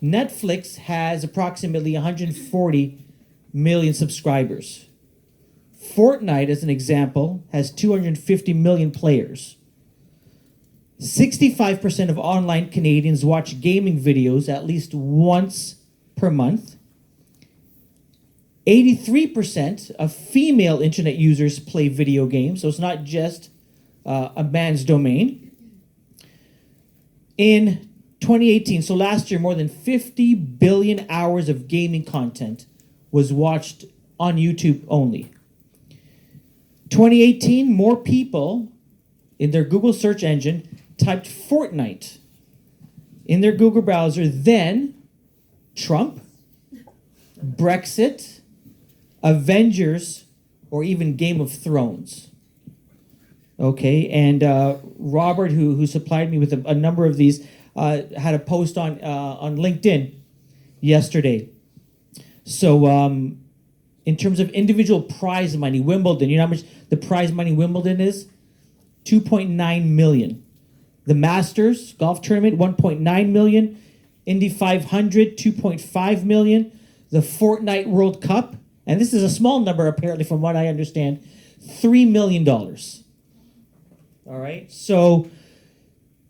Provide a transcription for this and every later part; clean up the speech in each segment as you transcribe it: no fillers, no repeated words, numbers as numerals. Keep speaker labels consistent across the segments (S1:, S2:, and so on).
S1: Netflix has approximately 140 million subscribers. Fortnite, as an example, has 250 million players. 65% of online Canadians watch gaming videos at least once per month. 83% of female internet users play video games, so it's not just a man's domain. In 2018, so last year, more than 50 billion hours of gaming content was watched on YouTube only. 2018, more people in their Google search engine typed Fortnite in their Google browser than Trump, Brexit, Avengers, or even Game of Thrones. Okay, and Robert, who supplied me with a number of these, had a post on LinkedIn yesterday. So in terms of individual prize money, Wimbledon, you know how much the prize money Wimbledon is? 2.9 million. The Masters golf tournament, 1.9 million. Indy 500, 2.5 million. The Fortnite World Cup, and this is a small number apparently from what I understand, $3 million. All right, so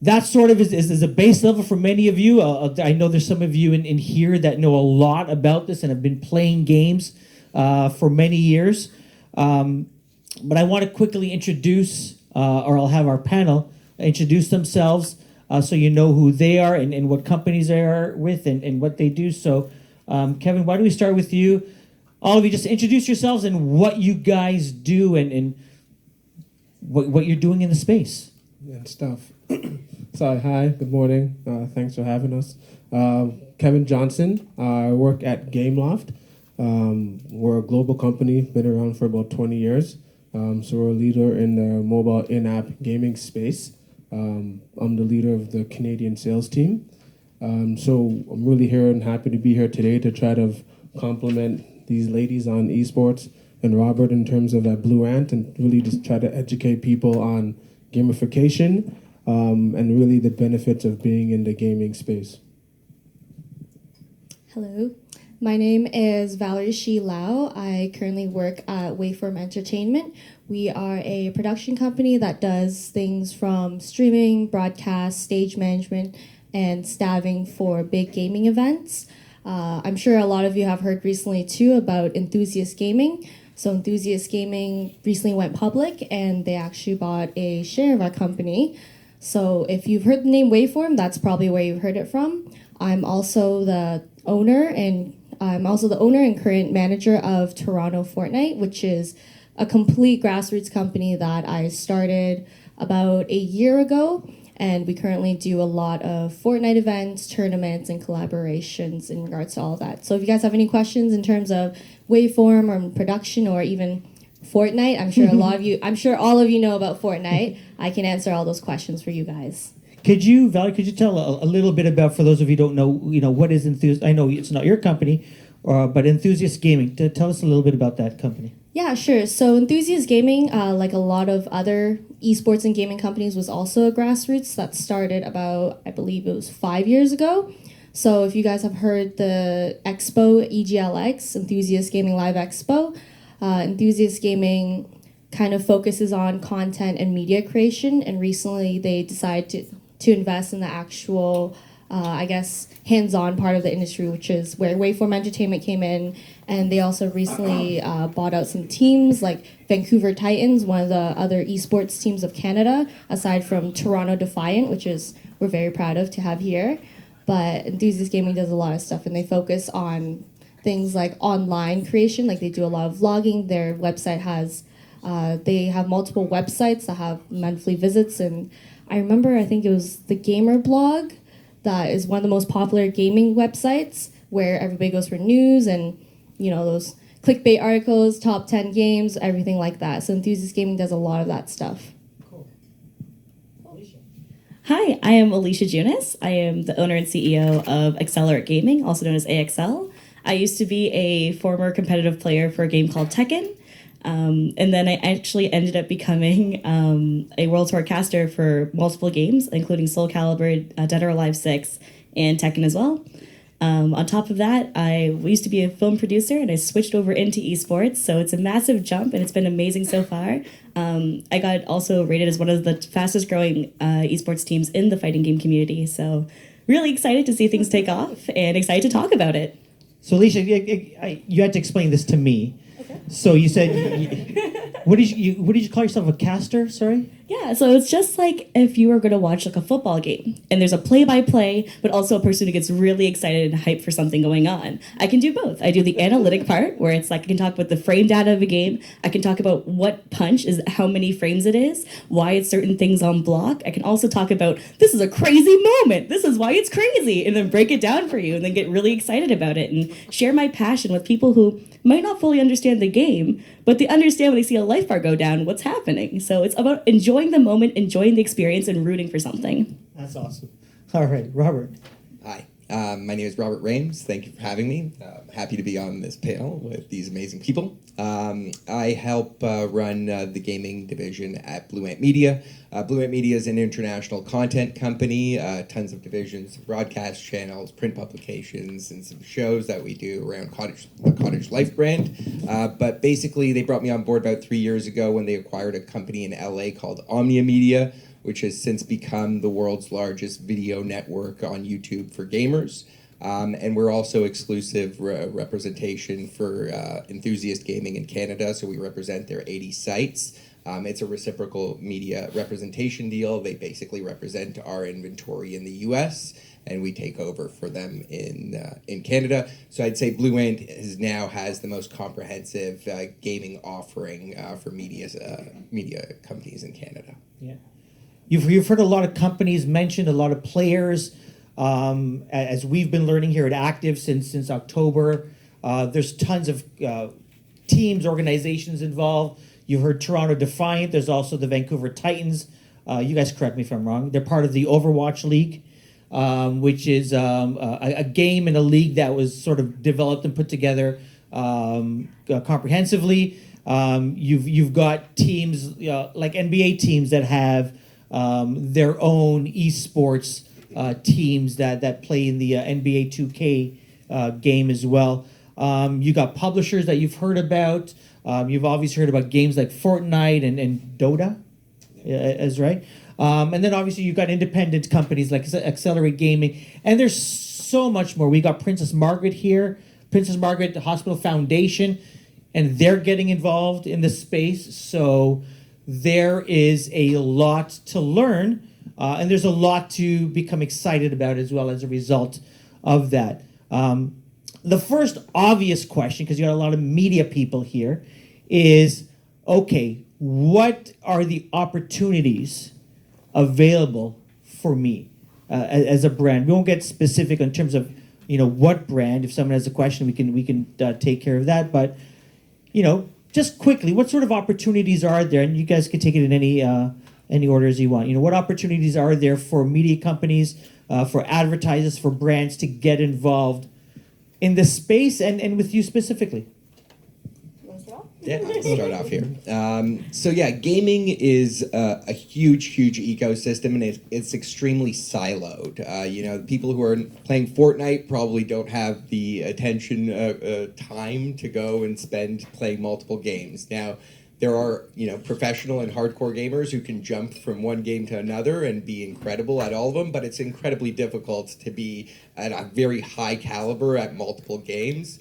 S1: that sort of is a base level for many of you. I know there's some of you in here that know a lot about this and have been playing games for many years. But I want to quickly introduce, or I'll have our panel introduce themselves so you know who they are and what companies they are with and what they do. So, Kevin, why don't we start with you? All of you, just introduce yourselves and what you guys do and what you're doing in the space.
S2: And stuff. So, hi, good morning. Thanks for having us. Kevin Johnson. I work at Gameloft. We're a global company, been around for about 20 years. So we're a leader in the mobile in-app gaming space. I'm the leader of the Canadian sales team. So I'm really here and happy to be here today to try to complement these ladies on eSports and Robert in terms of that Blue Ant and really just try to educate people on gamification and really the benefits of being in the gaming space.
S3: Hello, my name is Valerie Shih-Lau. I currently work at Waveform Entertainment. We are a production company that does things from streaming, broadcast, stage management, and staffing for big gaming events. I'm sure a lot of you have heard recently too about Enthusiast Gaming. So Enthusiast Gaming recently went public and they actually bought a share of our company. So if you've heard the name Waveform, that's probably where you've heard it from. I'm also the owner and current manager of Toronto Fortnite, which is a complete grassroots company that I started about a year ago. And we currently do a lot of Fortnite events, tournaments, and collaborations in regards to all of that. So if you guys have any questions in terms of Waveform or production or even Fortnite, I'm sure all of you know about Fortnite. I can answer all those questions for you guys.
S1: Valerie, could you tell a little bit about, for those of you who don't know, what is Enthusiast? I know it's not your company, but Enthusiast Gaming. Tell us a little bit about that company.
S3: Yeah, sure. So Enthusiast Gaming, like a lot of other esports and gaming companies, was also a grassroots that started about, I believe it was 5 years ago. So if you guys have heard the Expo, EGLX, Enthusiast Gaming Live Expo, Enthusiast Gaming kind of focuses on content and media creation, and recently they decided to invest in the actual hands-on part of the industry, which is where Waveform Entertainment came in. And they also recently bought out some teams like Vancouver Titans, one of the other esports teams of Canada, aside from Toronto Defiant, which we're very proud of to have here. But Enthusiast Gaming does a lot of stuff, and they focus on things like online creation. Like they do a lot of vlogging. Their website they have multiple websites that have monthly visits. And I think it was the Gamer blog that is one of the most popular gaming websites where everybody goes for news and, those clickbait articles, top 10 games, everything like that. So Enthusiast Gaming does a lot of that stuff.
S1: Cool. Alicia.
S4: Hi, I am Alicia Junus. I am the owner and CEO of Accelerate Gaming, also known as AXL. I used to be a former competitive player for a game called Tekken. And then I actually ended up becoming a World Tour caster for multiple games, including Soul Calibur, Dead or Alive 6, and Tekken as well. On top of that, I used to be a film producer and I switched over into esports. So it's a massive jump and it's been amazing so far. I got also rated as one of the fastest growing esports teams in the fighting game community. So really excited to see things take off and excited to talk about it.
S1: So Alicia, you had to explain this to me. Okay. So you said, what did you call yourself, a caster? Sorry.
S4: Yeah, so it's just like if you were going to watch like a football game and there's a play-by-play, but also a person who gets really excited and hyped for something going on. I can do both. I do the analytic part where it's like I can talk about the frame data of a game. I can talk about what punch is, how many frames it is, why it's certain things on block. I can also talk about this is a crazy moment. This is why it's crazy, and then break it down for you and then get really excited about it and share my passion with people who might not fully understand the game, but they understand when they see a life bar go down, what's happening. So it's about enjoying the moment, enjoying the experience, and rooting for something.
S1: That's awesome. All right, Robert.
S5: Hi, my name is Robert Rames. Thank you for having me. Happy to be on this panel with these amazing people. I help run the gaming division at Blue Ant Media. Blue Ant Media is an international content company, tons of divisions, broadcast channels, print publications, and some shows that we do around the Cottage Life brand. But basically, they brought me on board about 3 years ago when they acquired a company in LA called Omnia Media, which has since become the world's largest video network on YouTube for gamers. And we're also exclusive representation for enthusiast gaming in Canada, so we represent their 80 sites. It's a reciprocal media representation deal. They basically represent our inventory in the US, and we take over for them in Canada. So I'd say Blue Ant now has the most comprehensive gaming offering for media companies in Canada.
S1: Yeah. You've heard a lot of companies mentioned, a lot of players. As we've been learning here at Active since October, there's tons of teams, organizations involved. You've heard Toronto Defiant. There's also the Vancouver Titans. You guys correct me if I'm wrong. They're part of the Overwatch League, which is a game and a league that was sort of developed and put together comprehensively. You've got teams like NBA teams that have their own eSports teams that play in the NBA 2K game as well. You got publishers that you've heard about. You've obviously heard about games like Fortnite and Dota, as right. And then obviously you've got independent companies like Accelerate Gaming, and there's so much more. We got Princess Margaret here, Princess Margaret Hospital Foundation, and they're getting involved in the space. So there is a lot to learn, and there's a lot to become excited about as well as a result of that. The first obvious question, because you got a lot of media people here, is, okay, what are the opportunities available for me as a brand? We won't get specific in terms of what brand. If someone has a question, we can take care of that. But just quickly, what sort of opportunities are there? And you guys can take it in any order as you want. What opportunities are there for media companies, for advertisers, for brands to get involved in the space and with you specifically?
S5: Yeah, I'll start off here. So yeah, gaming is a huge ecosystem, and it's extremely siloed. People who are playing Fortnite probably don't have the attention time to go and spend playing multiple games. Now, there are professional and hardcore gamers who can jump from one game to another and be incredible at all of them, but it's incredibly difficult to be at a very high caliber at multiple games.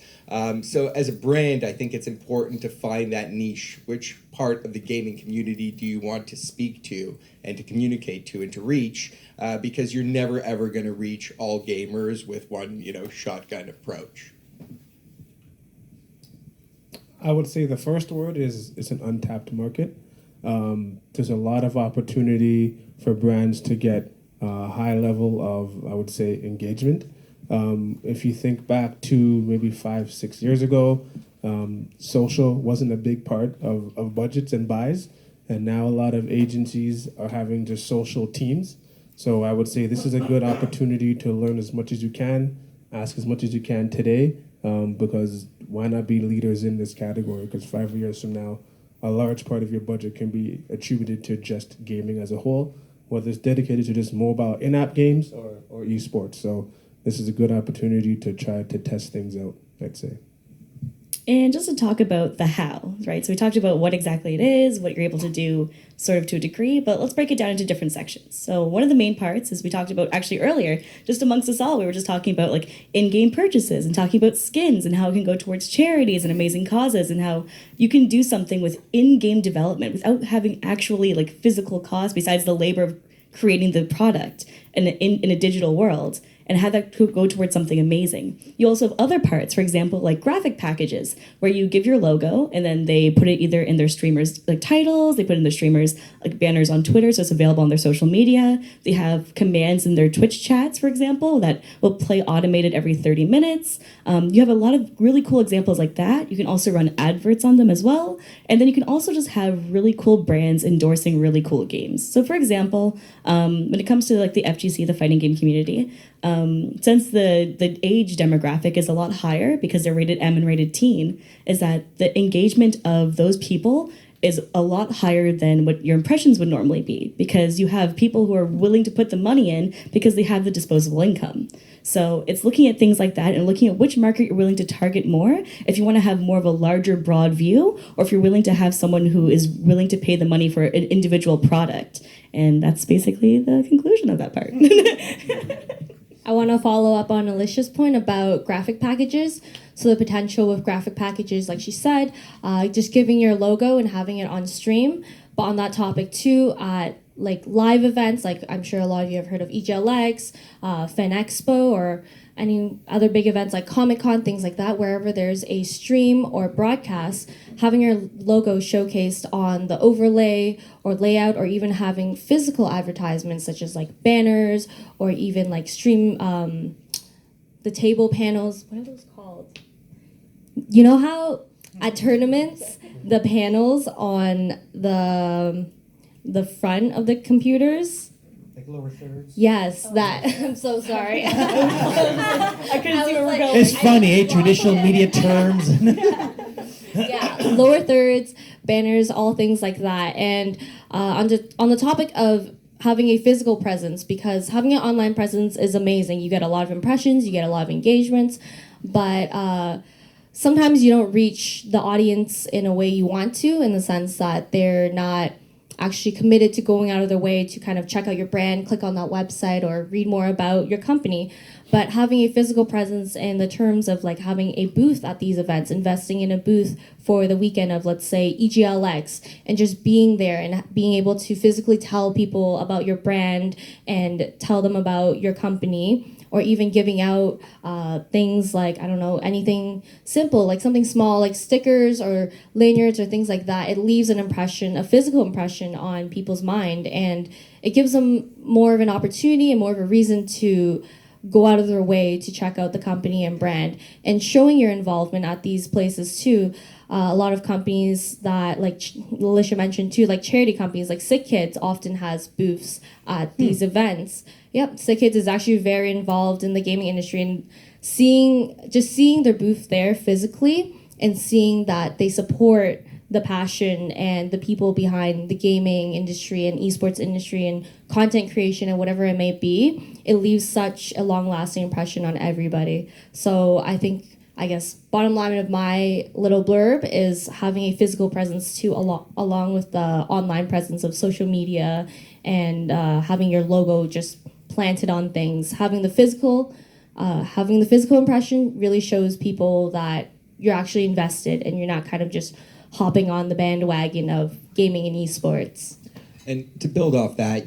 S5: So as a brand, I think it's important to find that niche. Which part of the gaming community do you want to speak to and to communicate to and to reach? Because you're never ever going to reach all gamers with one shotgun approach.
S2: I would say the first word is it's an untapped market. There's a lot of opportunity for brands to get a high level of, I would say, engagement. If you think back to maybe 5-6 years ago, social wasn't a big part of budgets and buys, and now a lot of agencies are having just social teams. So I would say this is a good opportunity to learn as much as you can, ask as much as you can today, because why not be leaders in this category? Because 5 years from now, a large part of your budget can be attributed to just gaming as a whole, whether it's dedicated to just mobile in-app games or esports. So this is a good opportunity to try to test things out, I'd say.
S4: And just to talk about the how, right? So we talked about what exactly it is, what you're able to do sort of to a degree, but let's break it down into different sections. So one of the main parts is we talked about actually earlier, just amongst us all, we were just talking about like in-game purchases and talking about skins and how it can go towards charities and amazing causes and how you can do something with in-game development without having actually like physical cost besides the labor of creating the product in a digital world, and have that go towards something amazing. You also have other parts, for example, like graphic packages, where you give your logo and then they put it either in their streamers' like titles, they put it in their streamers' like banners on Twitter, so it's available on their social media. They have commands in their Twitch chats, for example, that will play automated every 30 minutes. You have a lot of really cool examples like that. You can also run adverts on them as well. And then you can also just have really cool brands endorsing really cool games. So for example, when it comes to like the FGC, the fighting game community, since the age demographic is a lot higher because they're rated M and rated teen, is that the engagement of those people is a lot higher than what your impressions would normally be, because you have people who are willing to put the money in because they have the disposable income. So it's looking at things like that and looking at which market you're willing to target more, if you want to have more of a larger, broad view, or if you're willing to have someone who is willing to pay the money for an individual product. And that's basically the conclusion of that part.
S3: I want to follow up on Alicia's point about graphic packages. So the potential with graphic packages, like she said, just giving your logo and having it on stream. But on that topic too, like live events, like I'm sure a lot of you have heard of EGLX, Fan Expo, or any other big events like Comic-Con, things like that, wherever there's a stream or broadcast, having your logo showcased on the overlay or layout, or even having physical advertisements such as like banners or even like stream, the table panels, what are those called? You know how at tournaments, the panels on the front of the computers?
S1: Like lower thirds?
S3: Yes, that. I'm so sorry.
S4: I couldn't see where we're going.
S1: It's funny, eh? Traditional media terms.
S3: Yeah, lower thirds, banners, all things like that. And on the topic of having a physical presence, because having an online presence is amazing. You get a lot of impressions, you get a lot of engagements, but sometimes you don't reach the audience in a way you want to, in the sense that they're not actually committed to going out of their way to kind of check out your brand, click on that website, or read more about your company. But having a physical presence in the terms of like having a booth at these events, investing in a booth for the weekend of, let's say, EGLX, and just being there and being able to physically tell people about your brand and tell them about your company, or even giving out things like, I don't know, anything simple, like something small, like stickers or lanyards or things like that. It leaves an impression, a physical impression on people's mind, and it gives them more of an opportunity and more of a reason to go out of their way to check out the company and brand. And showing your involvement at these places too. A lot of companies that, like Alicia mentioned too, like charity companies, like Sick Kids often has booths at these events. Yep, Sick Kids is actually very involved in the gaming industry, and seeing their booth there physically and seeing that they support the passion and the people behind the gaming industry and esports industry and content creation and whatever it may be, it leaves such a long-lasting impression on everybody. So I guess bottom line of my little blurb is having a physical presence too, along with the online presence of social media and having your logo just planted on things. Having the physical impression really shows people that you're actually invested and you're not kind of just hopping on the bandwagon of gaming and esports.
S5: And to build off that,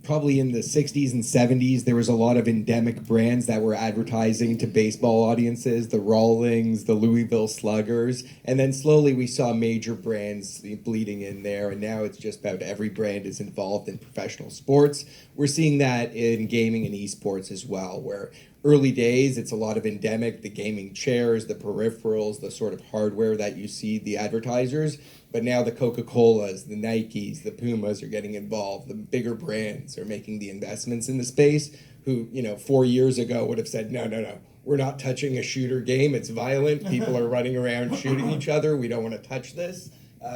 S5: probably in the 60s and 70s, there was a lot of endemic brands that were advertising to baseball audiences, the Rawlings, the Louisville Sluggers, and then slowly we saw major brands bleeding in there, and now it's just about every brand is involved in professional sports. We're seeing that in gaming and esports as well, where early days, it's a lot of endemic, the gaming chairs, the peripherals, the sort of hardware that you see the advertisers. But now the Coca-Colas, the Nikes, the Pumas are getting involved. The bigger brands are making the investments in the space who, 4 years ago would have said, no, we're not touching a shooter game. It's violent. People are running around shooting each other. We don't want to touch this.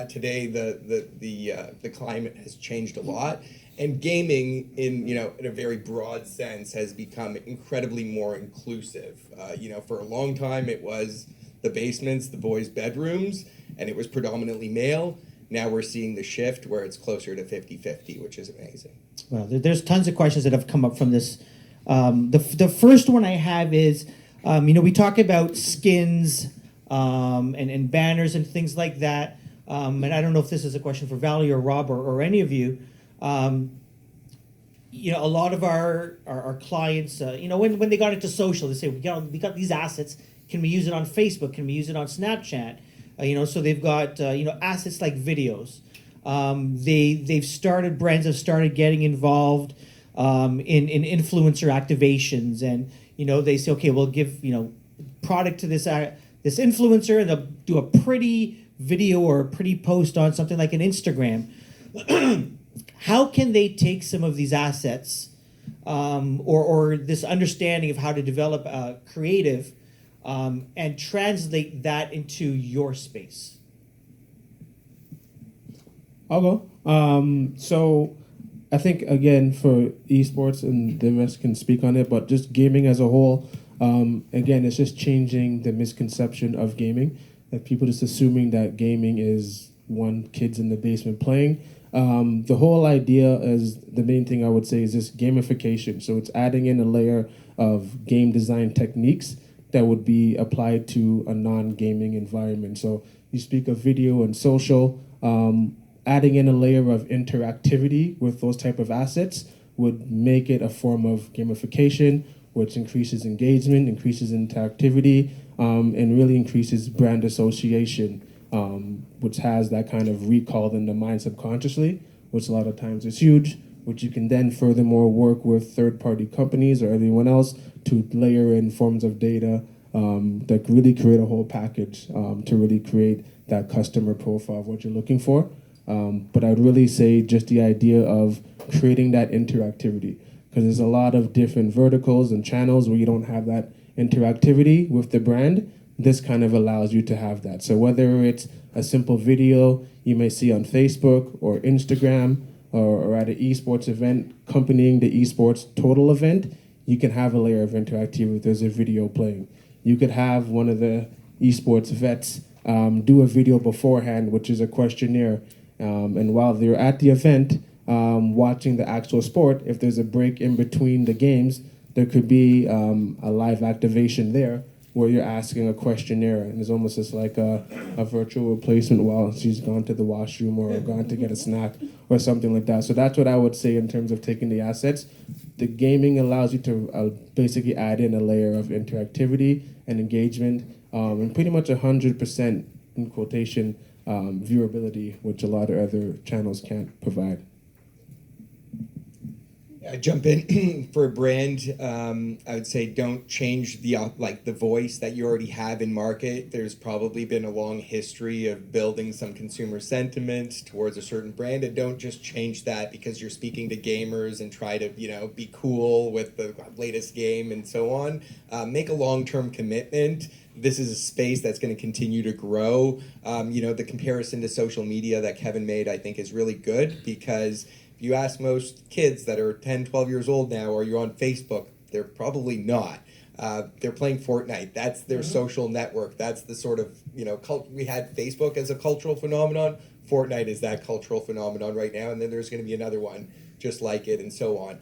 S5: Today, the climate has changed a lot. And gaming, in a very broad sense, has become incredibly more inclusive. For a long time, it was the basements, the boys' bedrooms, and it was predominantly male. Now we're seeing the shift where it's closer to 50-50, which is amazing.
S1: Well, there's tons of questions that have come up from this. The first one I have is, we talk about skins and banners and things like that. And I don't know if this is a question for Valerie or Rob or any of you. A lot of our clients, when they got into social, they say, we got these assets. Can we use it on Facebook? Can we use it on Snapchat? So they've got, assets like videos. Brands have started getting involved in influencer activations. And, they say, okay, we'll give, product to this influencer, and they'll do a pretty video or a pretty post on something like an Instagram. How can they take some of these assets or this understanding of how to develop creative and translate that into your space?
S2: I'll go. So I think, again, for esports, and the rest can speak on it, but just gaming as a whole, again, it's just changing the misconception of gaming. That people just assuming that gaming is kids in the basement playing. The whole idea is, the main thing I would say is just gamification. So it's adding in a layer of game design techniques that would be applied to a non-gaming environment. So you speak of video and social, adding in a layer of interactivity with those type of assets would make it a form of gamification, which increases engagement, increases interactivity, and really increases brand association, which has that kind of recall in the mind subconsciously, which a lot of times is huge, which you can then furthermore work with third-party companies or everyone else to layer in forms of data that really create a whole package to really create that customer profile of what you're looking for. But I'd really say just the idea of creating that interactivity, because there's a lot of different verticals and channels where you don't have that interactivity with the brand. This kind of allows you to have that. So whether it's a simple video you may see on Facebook or Instagram or at an esports event accompanying the esports total event, you can have a layer of interactivity if there's a video playing. You could have one of the esports vets do a video beforehand, which is a questionnaire. And while they're at the event, watching the actual sport, if there's a break in between the games, there could be a live activation there where you're asking a questionnaire, and it's almost just like a virtual replacement while she's gone to the washroom or gone to get a snack or something like that. So that's what I would say in terms of taking the assets. The gaming allows you to basically add in a layer of interactivity and engagement, and pretty much 100%, in quotation, viewability, which a lot of other channels can't provide.
S5: I jump in for a brand. I would say don't change the voice that you already have in market. There's probably been a long history of building some consumer sentiment towards a certain brand, and don't just change that because you're speaking to gamers and try to be cool with the latest game and so on. Make a long-term commitment. This is a space that's going to continue to grow. The comparison to social media that Kevin made, I think, is really good, because you ask most kids that are 10, 12 years old now, are you on Facebook? They're probably not. They're playing Fortnite. That's their social network. That's the sort of, we had Facebook as a cultural phenomenon. Fortnite is that cultural phenomenon right now, and then there's going to be another one just like it, and so on.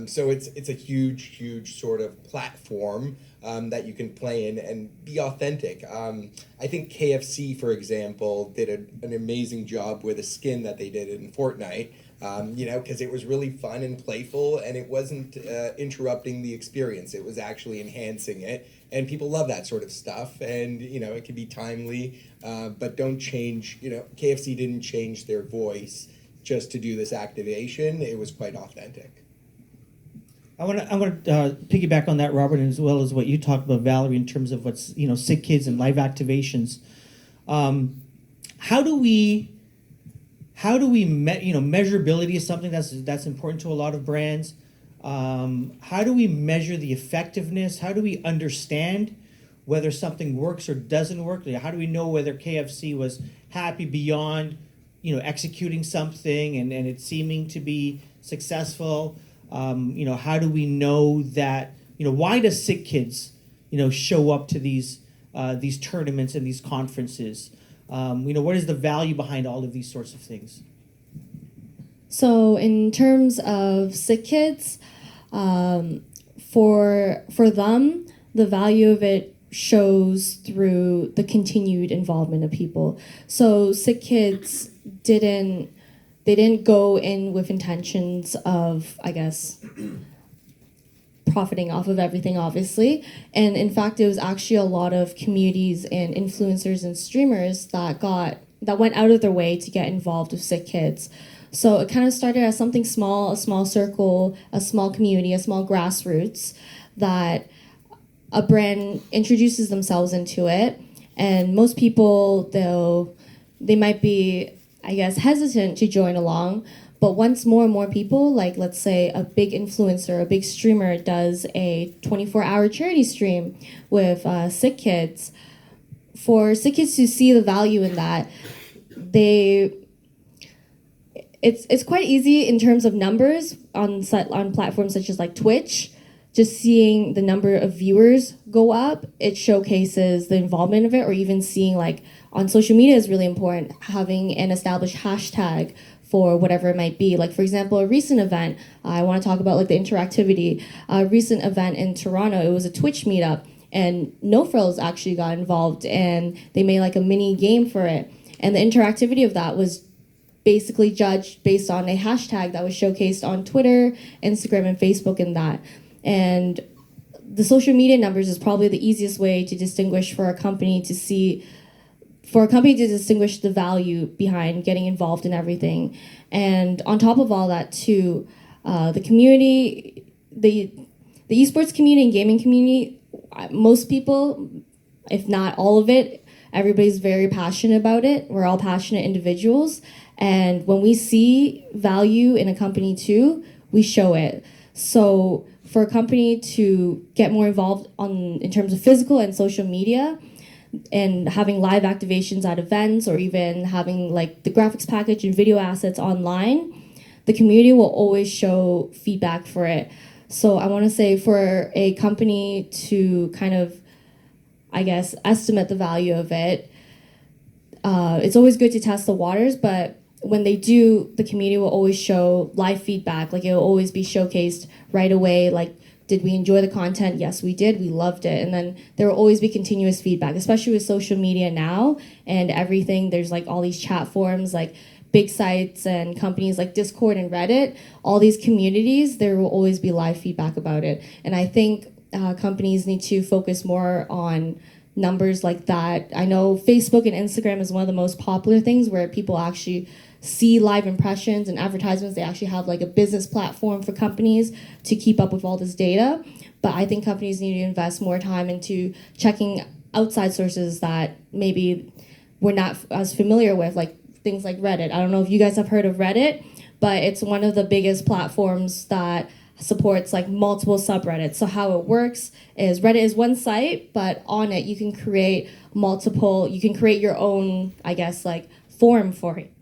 S5: So it's a huge, huge sort of platform that you can play in and be authentic. I think KFC, for example, did an amazing job with a skin that they did in Fortnite. Because it was really fun and playful, and it wasn't interrupting the experience. It was actually enhancing it, and people love that sort of stuff. And it can be timely, but don't change. KFC didn't change their voice just to do this activation. It was quite authentic.
S1: I want to piggyback on that, Robert, as well as what you talked about, Valerie, in terms of what's sick kids and live activations. How do we measurability is something that's important to a lot of brands. How do we measure the effectiveness? How do we understand whether something works or doesn't work? How do we know whether KFC was happy beyond executing something and it seeming to be successful? How do we know that? Why does Sick Kids, show up to these tournaments and these conferences? What is the value behind all of these sorts of things?
S3: So in terms of Sick Kids, for them, the value of it shows through the continued involvement of people. So Sick Kids didn't go in with intentions of, I guess, profiting off of everything, obviously. And in fact, it was actually a lot of communities and influencers and streamers that went out of their way to get involved with Sick Kids. So it kind of started as something small, a small circle, a small community, a small grassroots, that a brand introduces themselves into it. And most people, they might be, I guess, hesitant to join along. But once more and more people, like let's say a big influencer, a big streamer does a 24-hour charity stream with Sick Kids, for Sick Kids to see the value in that, it's quite easy in terms of numbers on platforms such as like Twitch. Just seeing the number of viewers go up, it showcases the involvement of it, or even seeing like on social media is really important, having an established hashtag for whatever it might be. Like for example, a recent event, I want to talk about like the interactivity. A recent event in Toronto, it was a Twitch meetup, and No Frills actually got involved, and they made like a mini game for it. And the interactivity of that was basically judged based on a hashtag that was showcased on Twitter, Instagram, and Facebook and that. And the social media numbers is probably the easiest way to distinguish for a company to distinguish the value behind getting involved in everything. And on top of all that too, the community, the esports community and gaming community, most people, if not all of it, everybody's very passionate about it. We're all passionate individuals. And when we see value in a company too, we show it. So for a company to get more involved in terms of physical and social media, and having live activations at events, or even having like the graphics package and video assets online, the community will always show feedback for it. So I want to say for a company to kind of, I guess, estimate the value of it, it's always good to test the waters, but when they do, the community will always show live feedback. Like it will always be showcased right away. Like, did we enjoy the content? Yes, we did. We loved it. And then there will always be continuous feedback, especially with social media now and everything. There's like all these chat forums, like big sites and companies like Discord and Reddit, all these communities, there will always be live feedback about it. And I think companies need to focus more on numbers like that. I know Facebook and Instagram is one of the most popular things where people actually see live impressions and advertisements. They actually have like a business platform for companies to keep up with all this data. But I think companies need to invest more time into checking outside sources that maybe we're not as familiar with, like things like Reddit. I don't know if you guys have heard of Reddit, but it's one of the biggest platforms that supports like multiple subreddits. So how it works is Reddit is one site, but on it you can create your own, I guess, like forum for it.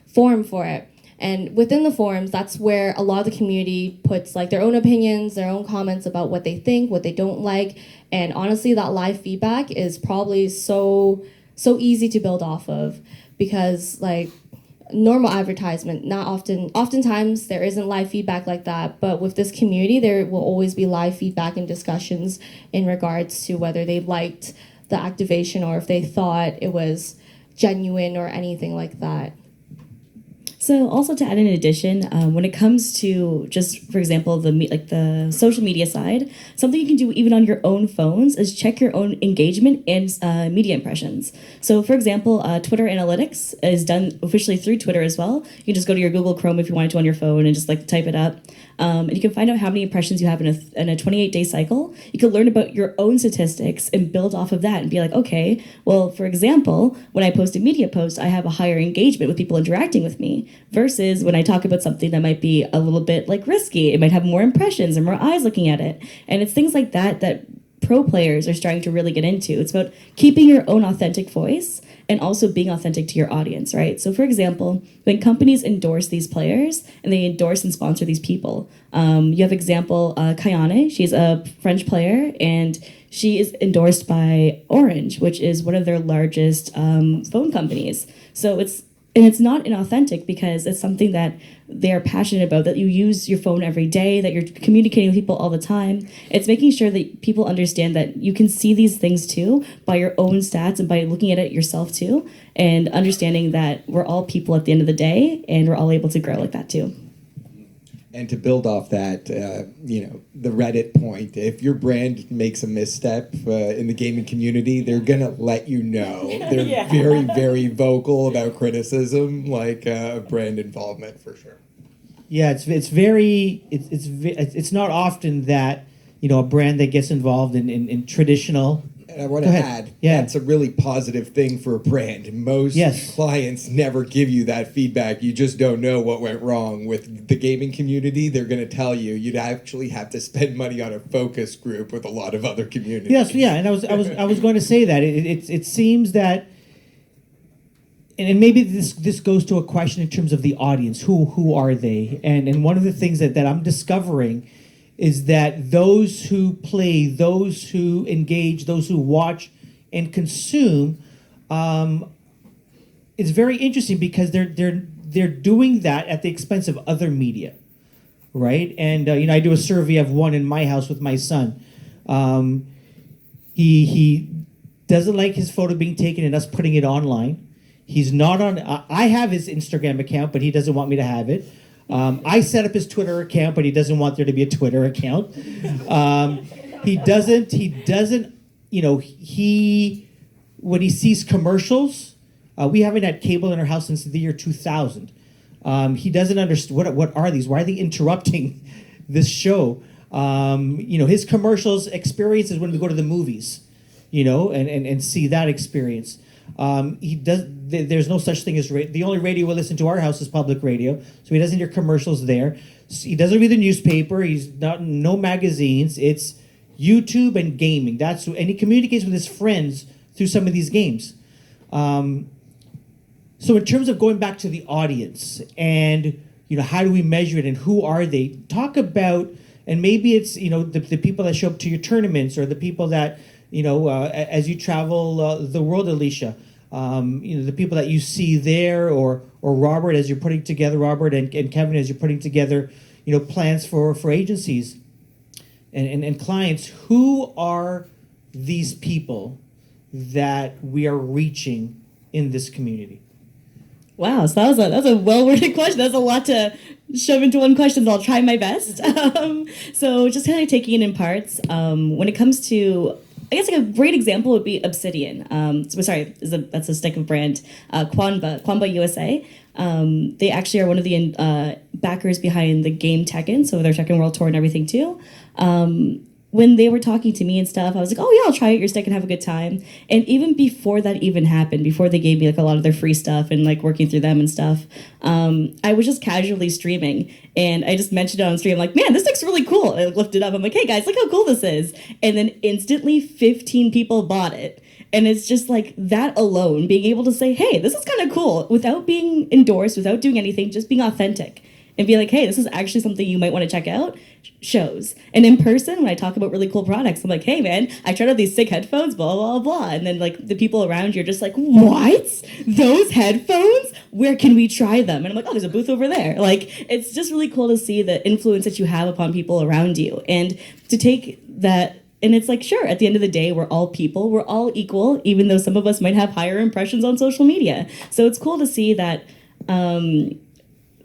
S3: Forum for it. And within the forums, that's where a lot of the community puts like their own opinions, their own comments about what they think, what they don't like. And honestly, that live feedback is probably so easy to build off of, because like normal advertisement, oftentimes there isn't live feedback like that. But with this community, there will always be live feedback and discussions in regards to whether they liked the activation or if they thought it was genuine or anything like that.
S4: So also to add in addition, when it comes to just, for example, the social media side, something you can do even on your own phones is check your own engagement and media impressions. So for example, Twitter Analytics is done officially through Twitter as well. You can just go to your Google Chrome if you wanted to on your phone and just like type it up. And you can find out how many impressions you have in a 28-day cycle. You can learn about your own statistics and build off of that and be like, okay, well, for example, when I post a media post, I have a higher engagement with people interacting with me, versus when I talk about something that might be a little bit like risky, it might have more impressions and more eyes looking at it. And it's things like that that pro players are starting to really get into. It's about keeping your own authentic voice and also being authentic to your audience, right? So, for example, when companies endorse these players and they endorse and sponsor these people, you have example Kayane. She's a French player and she is endorsed by Orange, which is one of their largest phone companies. So it's not inauthentic because it's something that they're passionate about, that you use your phone every day, that you're communicating with people all the time. It's making sure that people understand that you can see these things too by your own stats and by looking at it yourself too, and understanding that we're all people at the end of the day and we're all able to grow like that too.
S5: And to build off that, the Reddit point, if your brand makes a misstep in the gaming community, they're going to let you know. They're very, very vocal about criticism, like brand involvement for sure.
S1: Yeah, it's not often that, a brand that gets involved in traditional.
S5: And I want to add, that's a really positive thing for a brand. Most clients never give you that feedback. You just don't know what went wrong. With the gaming community, they're going to tell you. You'd actually have to spend money on a focus group with a lot of other communities.
S1: Yes, yeah, and I was going to say that it seems that, and maybe this goes to a question in terms of the audience. Who are they? And one of the things that I'm discovering is that those who play, those who engage, those who watch and consume, it's very interesting because they're doing that at the expense of other media, right? And I do a survey of one in my house with my son. He doesn't like his photo being taken and us putting it online. He's not on. I have his Instagram account, but he doesn't want me to have it. I set up his Twitter account, but he doesn't want there to be a Twitter account. He doesn't, when he sees commercials, we haven't had cable in our house since the year 2000. He doesn't understand, what are these? Why are they interrupting this show? His commercials experience is when we go to the movies, and see that experience. There's no such thing as the only radio we listen to our house is public radio, so he doesn't hear commercials there. He doesn't read the newspaper. He's no magazines. It's YouTube and gaming. And he communicates with his friends through some of these games. So in terms of going back to the audience and how do we measure it and who are they? Talk about, and maybe it's the people that show up to your tournaments or the people that as you travel the world, Alicia, the people that you see there, or Robert as you're putting together, Robert and Kevin as you're putting together, plans for agencies and clients. Who are these people that we are reaching in this community?
S4: Wow, so that was a well-worded question. That's a lot to shove into one question, so I'll try my best. So just kind of taking it in parts. When it comes to, I guess like a great example would be Obsidian. That's a stick of brand. Quamba USA. They actually are one of the backers behind the game Tekken, so their Tekken World Tour and everything too. When they were talking to me and stuff, I was like, oh yeah, I'll try out your stick and have a good time. And even before that even happened, before they gave me like a lot of their free stuff and like working through them and stuff, I was just casually streaming and I just mentioned it on stream, like, man, this stick's really cool. I lifted it up. I'm like, hey guys, look how cool this is. And then instantly 15 people bought it. And it's just like that alone, being able to say, hey, this is kind of cool without being endorsed, without doing anything, just being authentic. And be like, hey, this is actually something you might want to check out, shows. And in person, when I talk about really cool products, I'm like, hey, man, I tried out these sick headphones, blah, blah, blah. And then, like, the people around you are just like, what? Those headphones? Where can we try them? And I'm like, oh, there's a booth over there. Like, it's just really cool to see the influence that you have upon people around you. And to take that, and it's like, sure, at the end of the day, we're all people. We're all equal, even though some of us might have higher impressions on social media. So it's cool to see that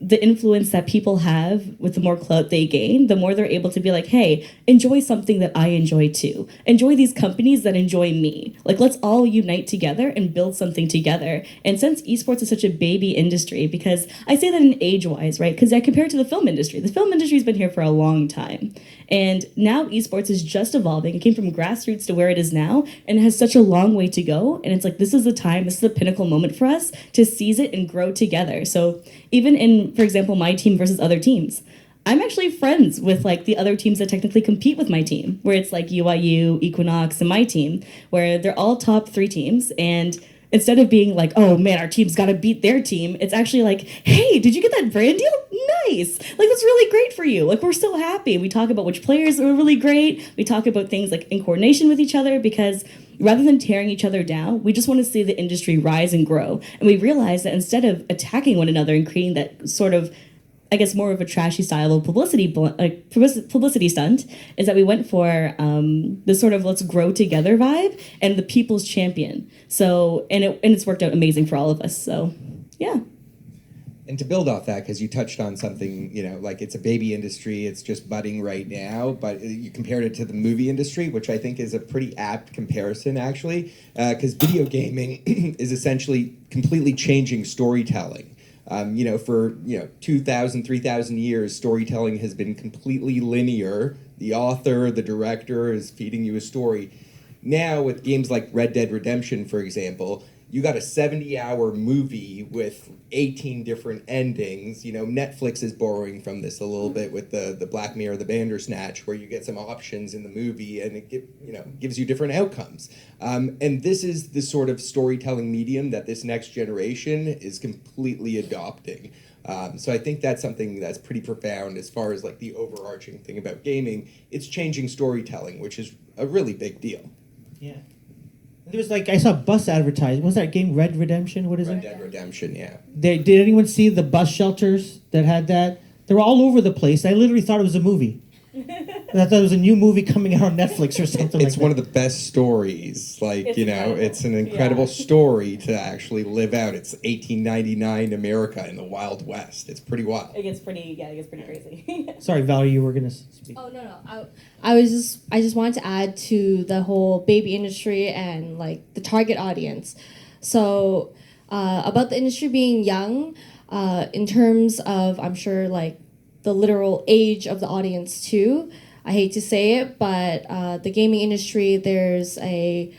S4: the influence that people have with the more clout they gain, the more they're able to be like, hey, enjoy something that I enjoy too. Enjoy these companies that enjoy me. Like, let's all unite together and build something together. And since esports is such a baby industry, because I say that in age-wise, right? Because I compare it to the film industry. The film industry's been here for a long time. And now esports is just evolving. It came from grassroots to where it is now, and it has such a long way to go. And it's like, this is the time, this is a pinnacle moment for us to seize it and grow together. So even in, for example, my team versus other teams, I'm actually friends with like the other teams that technically compete with my team, where it's like UIU, Equinox, and my team, where they're all top 3 teams. And instead of being like, oh man, our team's got to beat their team, it's actually like, hey, did you get that brand deal? Nice. Like, that's really great for you. Like, we're so happy. We talk about which players are really great. We talk about things like in coordination with each other, because rather than tearing each other down, we just want to see the industry rise and grow. And we realize that instead of attacking one another and creating that sort of, I guess, more of a trashy style of publicity stunt, is that we went for this sort of let's grow together vibe and the people's champion. So, and it's worked out amazing for all of us. So, yeah.
S5: And to build off that, because you touched on something, like it's a baby industry, it's just budding right now, but you compared it to the movie industry, which I think is a pretty apt comparison, actually, because video gaming is essentially completely changing storytelling. For 2,000, 3,000 years, storytelling has been completely linear. The author, the director is feeding you a story. Now, with games like Red Dead Redemption, for example, you got a 70-hour movie with 18 different endings. Netflix is borrowing from this a little bit with the Black Mirror, the Bandersnatch, where you get some options in the movie and it gives you different outcomes. And this is the sort of storytelling medium that this next generation is completely adopting. So I think that's something that's pretty profound as far as like the overarching thing about gaming. It's changing storytelling, which is a really big deal.
S1: Yeah. There was I saw bus advertising. What's that game? Red Redemption? What is it?
S5: Red Dead Redemption, yeah.
S1: Did anyone see the bus shelters that had that? They were all over the place. I literally thought it was a movie. I thought it was a new movie coming out on Netflix or something
S5: It's one of the best stories. It's an incredible story to actually live out. It's 1899 America in the Wild West. It's pretty wild.
S4: It gets pretty crazy.
S1: Sorry, Valerie, you were going to speak.
S3: Oh no. I just wanted to add to the whole baby industry and like the target audience. So about the industry being young, in terms of I'm sure like the literal age of the audience too. I hate to say it, but the gaming industry, there's a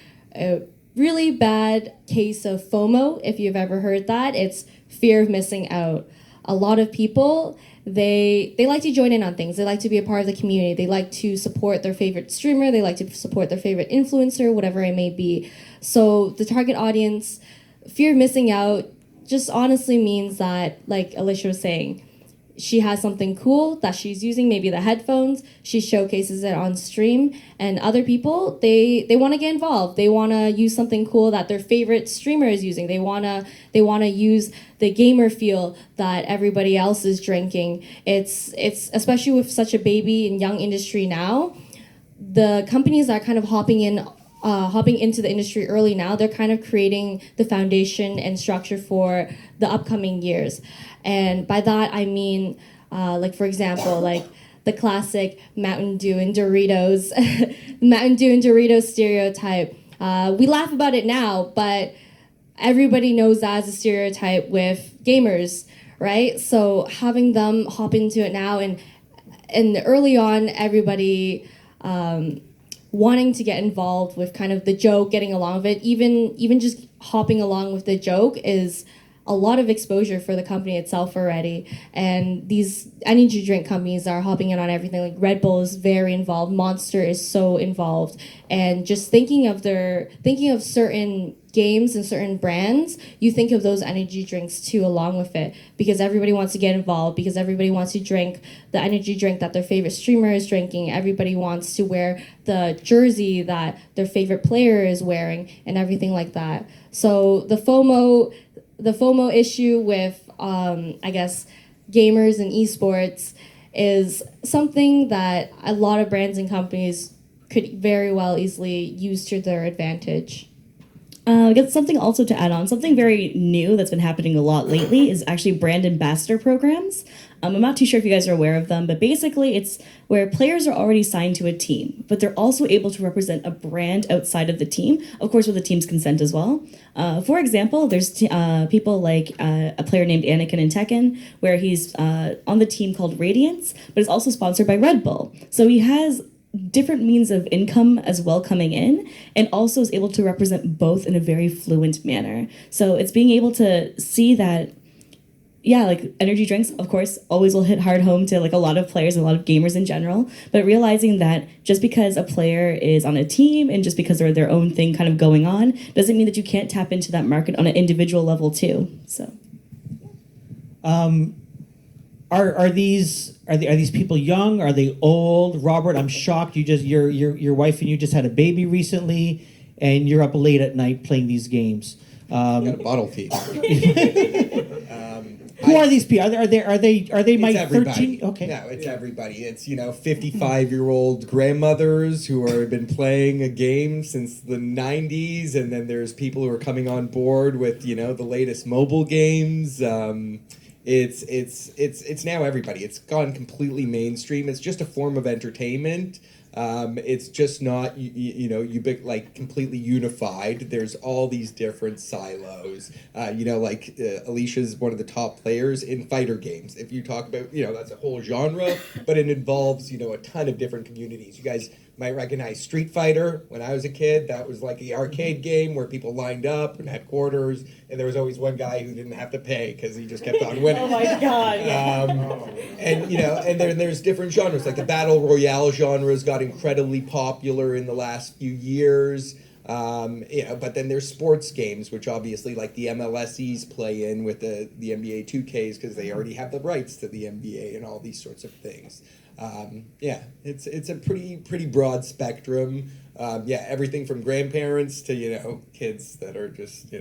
S3: really bad case of FOMO, if you've ever heard that. It's fear of missing out. A lot of people, they like to join in on things. They like to be a part of the community. They like to support their favorite streamer. They like to support their favorite influencer, whatever it may be. So the target audience, fear of missing out just honestly means that, like Alicia was saying, she has something cool that she's using, maybe the headphones, she showcases it on stream, and other people, they want to get involved. They want to use something cool that their favorite streamer is using. They want to use the gamer feel that everybody else is drinking. It's especially with such a baby and young industry now, the companies that are kind of hopping into the industry early now, they're kind of creating the foundation and structure for the upcoming years. And by that, I mean, like, for example, like the classic Mountain Dew and Doritos, Mountain Dew and Doritos stereotype. We laugh about it now, but everybody knows that as a stereotype with gamers, right? So having them hop into it now and early on, everybody wanting to get involved with kind of the joke, getting along with it, even just hopping along with the joke is a lot of exposure for the company itself already. And these energy drink companies are hopping in on everything. Like Red Bull is very involved, Monster is so involved. And just thinking of certain games and certain brands, you think of those energy drinks too along with it, because everybody wants to get involved, because everybody wants to drink the energy drink that their favorite streamer is drinking. Everybody wants to wear the jersey that their favorite player is wearing and everything like that. So the FOMO issue with, I guess, gamers and esports is something that a lot of brands and companies could very well easily use to their advantage.
S4: I guess something also to add on, something very new that's been happening a lot lately is actually brand ambassador programs. I'm not too sure if you guys are aware of them, but basically it's where players are already signed to a team, but they're also able to represent a brand outside of the team, of course with the team's consent as well. For example, there's people like a player named Anakin in Tekken, where he's on the team called Radiance, but is also sponsored by Red Bull. So he has different means of income as well coming in, and also is able to represent both in a very fluent manner. So it's being able to see that yeah, like energy drinks, of course, always will hit hard home to like a lot of players and a lot of gamers in general. But realizing that just because a player is on a team and just because they're their own thing kind of going on, doesn't mean that you can't tap into that market on an individual level too. So,
S1: Are these people young? Are they old? Robert, I'm shocked. Your wife and you just had a baby recently, and you're up late at night playing these games.
S5: Got a bottle feed.
S1: Who are these people? Are they my
S5: It's everybody.
S1: 13? Okay.
S5: No, it's everybody. It's 55-year-old grandmothers who have been playing a game since the 90s, and then there's people who are coming on board with the latest mobile games. It's now everybody. It's gone completely mainstream. It's just a form of entertainment. It's just not completely unified. There's all these different silos. Alicia's one of the top players in fighter games. If you talk about that's a whole genre, but it involves a ton of different communities. You guys might recognize Street Fighter. When I was a kid, that was like the arcade game where people lined up and had quarters, and there was always one guy who didn't have to pay because he just kept on winning.
S4: oh my god,
S5: And then there's different genres, like the battle royale genre has got incredibly popular in the last few years. But then there's sports games, which obviously like the MLSEs play in with the NBA 2Ks because they already have the rights to the NBA and all these sorts of things. It's a pretty broad spectrum. Everything from grandparents to kids that are just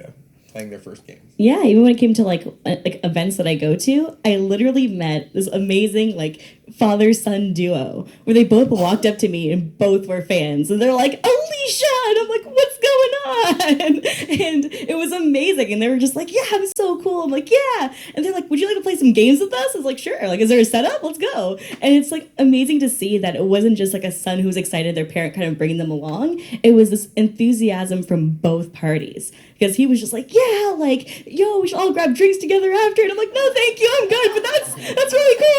S5: playing their first games.
S4: Yeah, even when it came to like events that I go to, I literally met this amazing like father-son duo where they both walked up to me and both were fans, and they're like, Alicia, and I'm like, what's going on? And it was amazing, and they were just like, yeah, it was so cool. I'm like, yeah, and they're like, would you like to play some games with us? I was like, sure. Like, is there a setup? Let's go. And it's like amazing to see that it wasn't just like a son who was excited, their parent kind of bringing them along. It was this enthusiasm from both parties, because he was just like, yeah, like, yo, we should all grab drinks together after. And I'm like, no, thank you, I'm good, but that's really cool.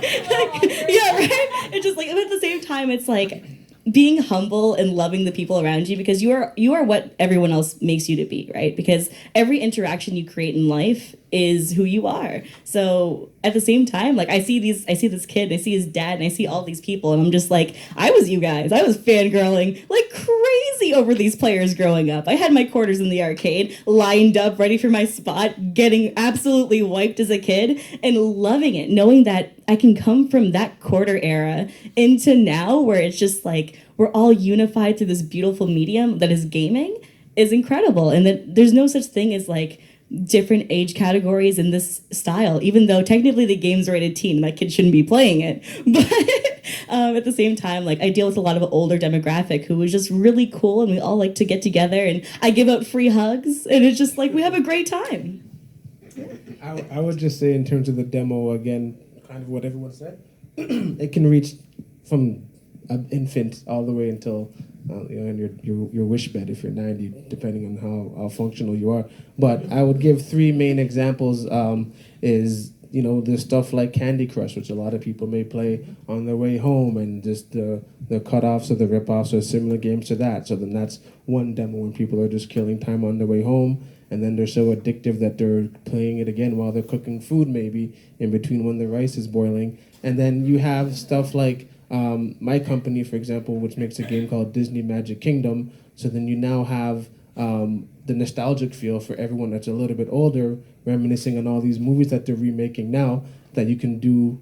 S4: Yeah, right? It's just like, but at the same time, it's like being humble and loving the people around you, because you are what everyone else makes you to be, right? Because every interaction you create in life is who you are. So at the same time, like I see this kid, and I see his dad, and I see all these people, and I'm just like, I was you guys. I was fangirling like crazy over these players growing up. I had my quarters in the arcade, lined up, ready for my spot, getting absolutely wiped as a kid, and loving it, knowing that I can come from that quarter era into now where it's just like we're all unified through this beautiful medium that is gaming is incredible. And that there's no such thing as like different age categories in this style, even though technically the game's rated teen and that kid shouldn't be playing it. But at the same time, like I deal with a lot of older demographic who is just really cool, and we all like to get together, and I give out free hugs, and it's just like we have a great time.
S2: I would just say, in terms of the demo, again, kind of what everyone said, it can reach from an infant all the way until in your wish bed if you're 90, depending on how functional you are. But I would give three main examples. Is there's stuff like Candy Crush, which a lot of people may play on their way home, and just the cutoffs or the ripoffs or similar games to that. So then that's one demo when people are just killing time on their way home. And then they're so addictive that they're playing it again while they're cooking food, maybe in between when the rice is boiling. And then you have stuff like my company, for example, which makes a game called Disney Magic Kingdom. So then you now have the nostalgic feel for everyone that's a little bit older, reminiscing on all these movies that they're remaking now, that you can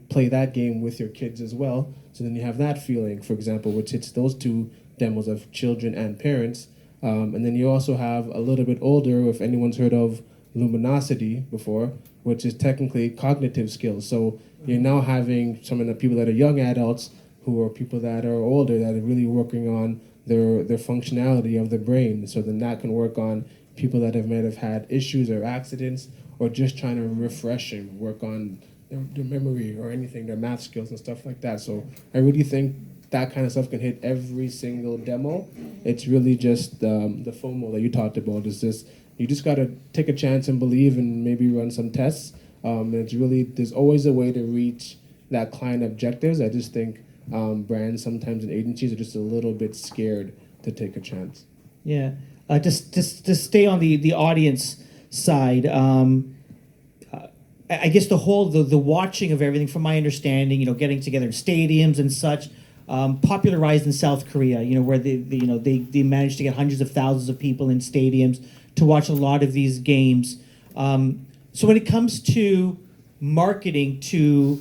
S2: play that game with your kids as well. So then you have that feeling, for example, which hits those two demos of children and parents. And then you also have a little bit older, if anyone's heard of Luminosity before, which is technically cognitive skills. So you're now having some of the people that are young adults who are people that are older that are really working on their functionality of the brain. So then that can work on people that might have had issues or accidents, or just trying to refresh and work on their memory or anything, their math skills and stuff like that. So I really think that kind of stuff can hit every single demo. It's really just the FOMO that you talked about. Is just you just gotta take a chance and believe, and maybe run some tests. It's really, there's always a way to reach that client objectives. I just think brands sometimes and agencies are just a little bit scared to take a chance.
S1: Yeah. Just to stay on the audience side. I guess the whole the watching of everything, from my understanding, getting together in stadiums and such, popularized in South Korea, where they managed to get hundreds of thousands of people in stadiums to watch a lot of these games. So when it comes to marketing to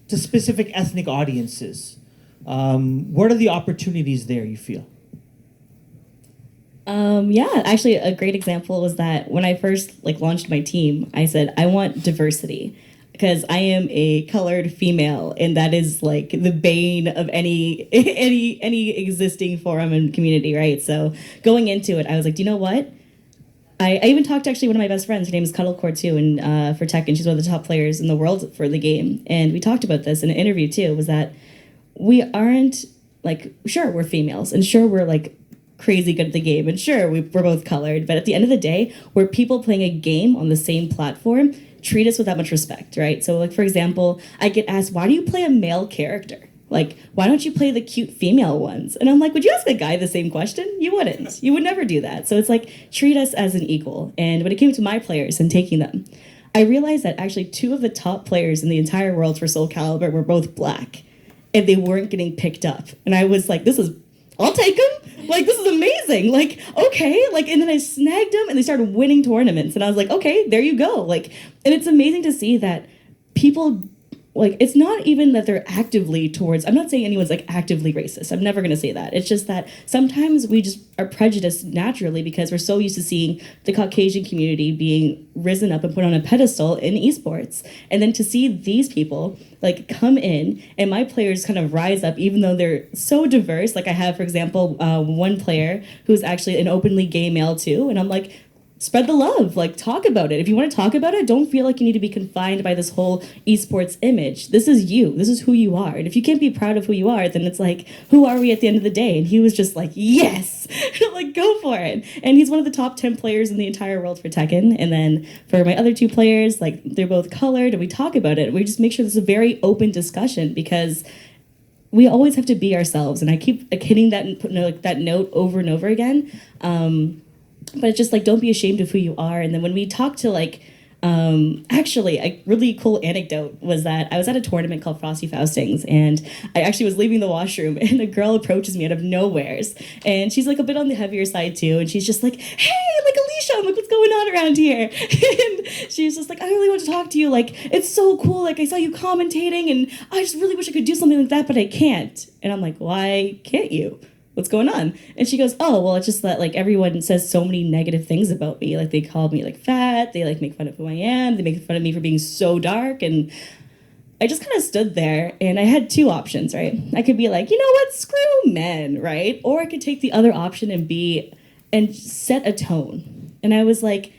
S1: specific ethnic audiences, what are the opportunities there, you feel?
S4: Yeah, actually, a great example was that when I first launched my team, I said I want diversity because I am a colored female, and that is like the bane of any any existing forum and community, right? So going into it, I was like, do you know what? I even talked to actually one of my best friends. Her name is Cuddlecore too, and for Tekken, she's one of the top players in the world for the game. And we talked about this in an interview too. Was that we aren't sure we're females, and sure we're crazy good at the game, and sure we're both colored, but at the end of the day, we're people playing a game on the same platform. Treat us with that much respect, right? So for example, I get asked, why do you play a male character? Why don't you play the cute female ones? And I'm like, would you ask a guy the same question? You wouldn't. You would never do that. So it's treat us as an equal. And when it came to my players and taking them, I realized that actually 2 of the top players in the entire world for Soul Calibur were both black, and they weren't getting picked up. And I was like, I'll take them. This is amazing. Okay. And then I snagged them, and they started winning tournaments. And I was like, okay, there you go. And it's amazing to see that people, it's not even that they're actively towards, I'm not saying anyone's actively racist. I'm never going to say that. It's just that sometimes we just are prejudiced naturally because we're so used to seeing the Caucasian community being risen up and put on a pedestal in esports. And then to see these people come in and my players kind of rise up, even though they're so diverse. I have, for example, one player who's actually an openly gay male too. And I'm like, spread the love, talk about it. If you want to talk about it, don't feel like you need to be confined by this whole esports image. This is you. This is who you are. And if you can't be proud of who you are, then it's who are we at the end of the day? And he was just yes, go for it. And he's one of the top 10 players in the entire world for Tekken. And then for my other 2 players, they're both colored, and we talk about it. We just make sure this is a very open discussion because we always have to be ourselves. And I keep hitting that note over and over again. But it's just don't be ashamed of who you are. And then when we talk to actually a really cool anecdote was that I was at a tournament called Frosty Faustings, and I actually was leaving the washroom, and a girl approaches me out of nowheres, and she's a bit on the heavier side too, and she's just hey, Alicia, I'm what's going on around here? And she's just I really want to talk to you, it's so cool, I saw you commentating, and I just really wish I could do something like that, but I can't. And I'm like, why can't you? What's going on? And she goes, oh, well, it's just that everyone says so many negative things about me. They call me fat, they make fun of who I am, they make fun of me for being so dark. And I just kind of stood there, and I had 2 options, right? I could be you know what, screw men, right? Or I could take the other option and set a tone. And I was like,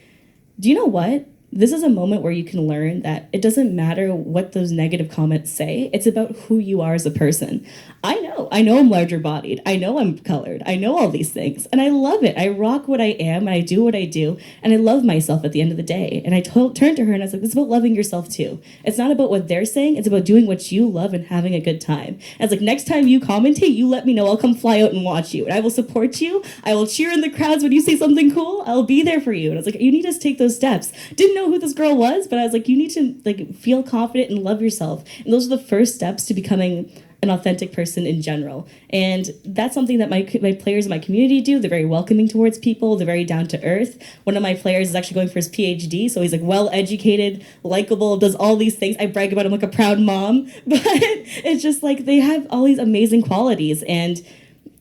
S4: do you know what? This is a moment where you can learn that it doesn't matter what those negative comments say. It's about who you are as a person. I know I'm larger bodied. I know I'm colored. I know all these things. And I love it. I rock what I am, and I do what I do. And I love myself at the end of the day. And I turned to her and I was like, it's about loving yourself too. It's not about what they're saying. It's about doing what you love and having a good time. And it's next time you commentate, you let me know. I'll come fly out and watch you. And I will support you. I will cheer in the crowds when you say something cool. I'll be there for you. And I was you need to take those steps. Didn't know who this girl was, but I was you need to feel confident and love yourself. And those are the first steps to becoming an authentic person in general. And that's something that my players in my community do. They're very welcoming towards people. They're very down to earth. One of my players is actually going for his PhD, so he's well educated, likable, does all these things. I brag about him like a proud mom, but it's just they have all these amazing qualities. And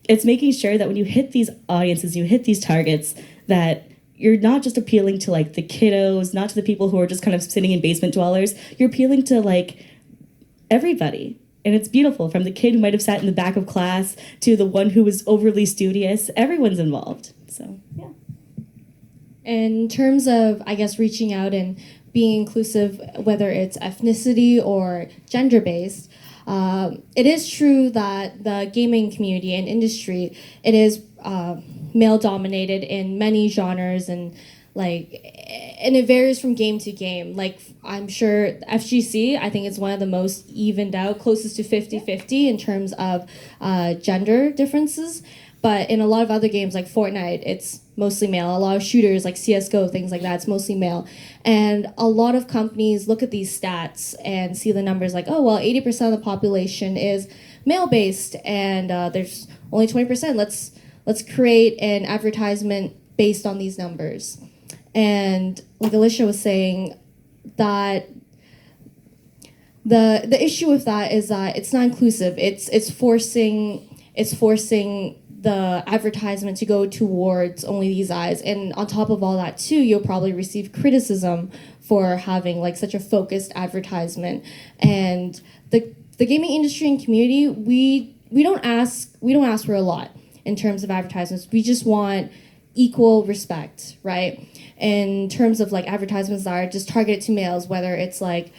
S4: it's making sure that when you hit these audiences, you hit these targets, that you're not just appealing to the kiddos, not to the people who are just kind of sitting in basement dwellers. You're appealing to everybody. And it's beautiful, from the kid who might have sat in the back of class to the one who was overly studious. Everyone's involved. So, yeah.
S3: In terms of, I guess, reaching out and being inclusive, whether it's ethnicity or gender-based, it is true that the gaming community and industry, it is male-dominated in many genres, and and it varies from game to game. I'm sure FGC, I think it's one of the most evened out, closest to 50-50 in terms of gender differences. But in a lot of other games like Fortnite, it's mostly male. A lot of shooters like CS:GO, things like that, it's mostly male. And a lot of companies look at these stats and see the numbers like, oh, well, 80% of the population is male-based, and there's only 20%. Let's create an advertisement based on these numbers. And like Alicia was saying, that the issue with that is that it's not inclusive. It's forcing the advertisement to go towards only these eyes. And on top of all that too, you'll probably receive criticism for having like such a focused advertisement. And the gaming industry and community, we don't ask for a lot in terms of advertisements. We just want equal respect, right? In terms of like advertisements that are just targeted to males, whether it's like,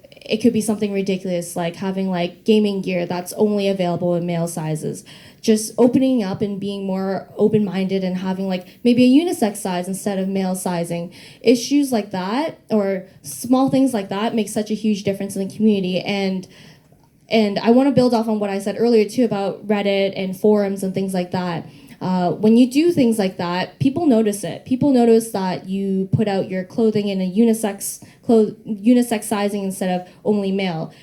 S3: it could be something ridiculous like having like gaming gear that's only available in male sizes. Just opening up and being more open-minded and having like maybe a unisex size instead of male sizing. Issues like that or small things like that make such a huge difference in the community. And I want to build off on what I said earlier too about Reddit and forums and things like that. When you do things like that, people notice it. People notice that you put out your clothing in a unisex sizing instead of only male.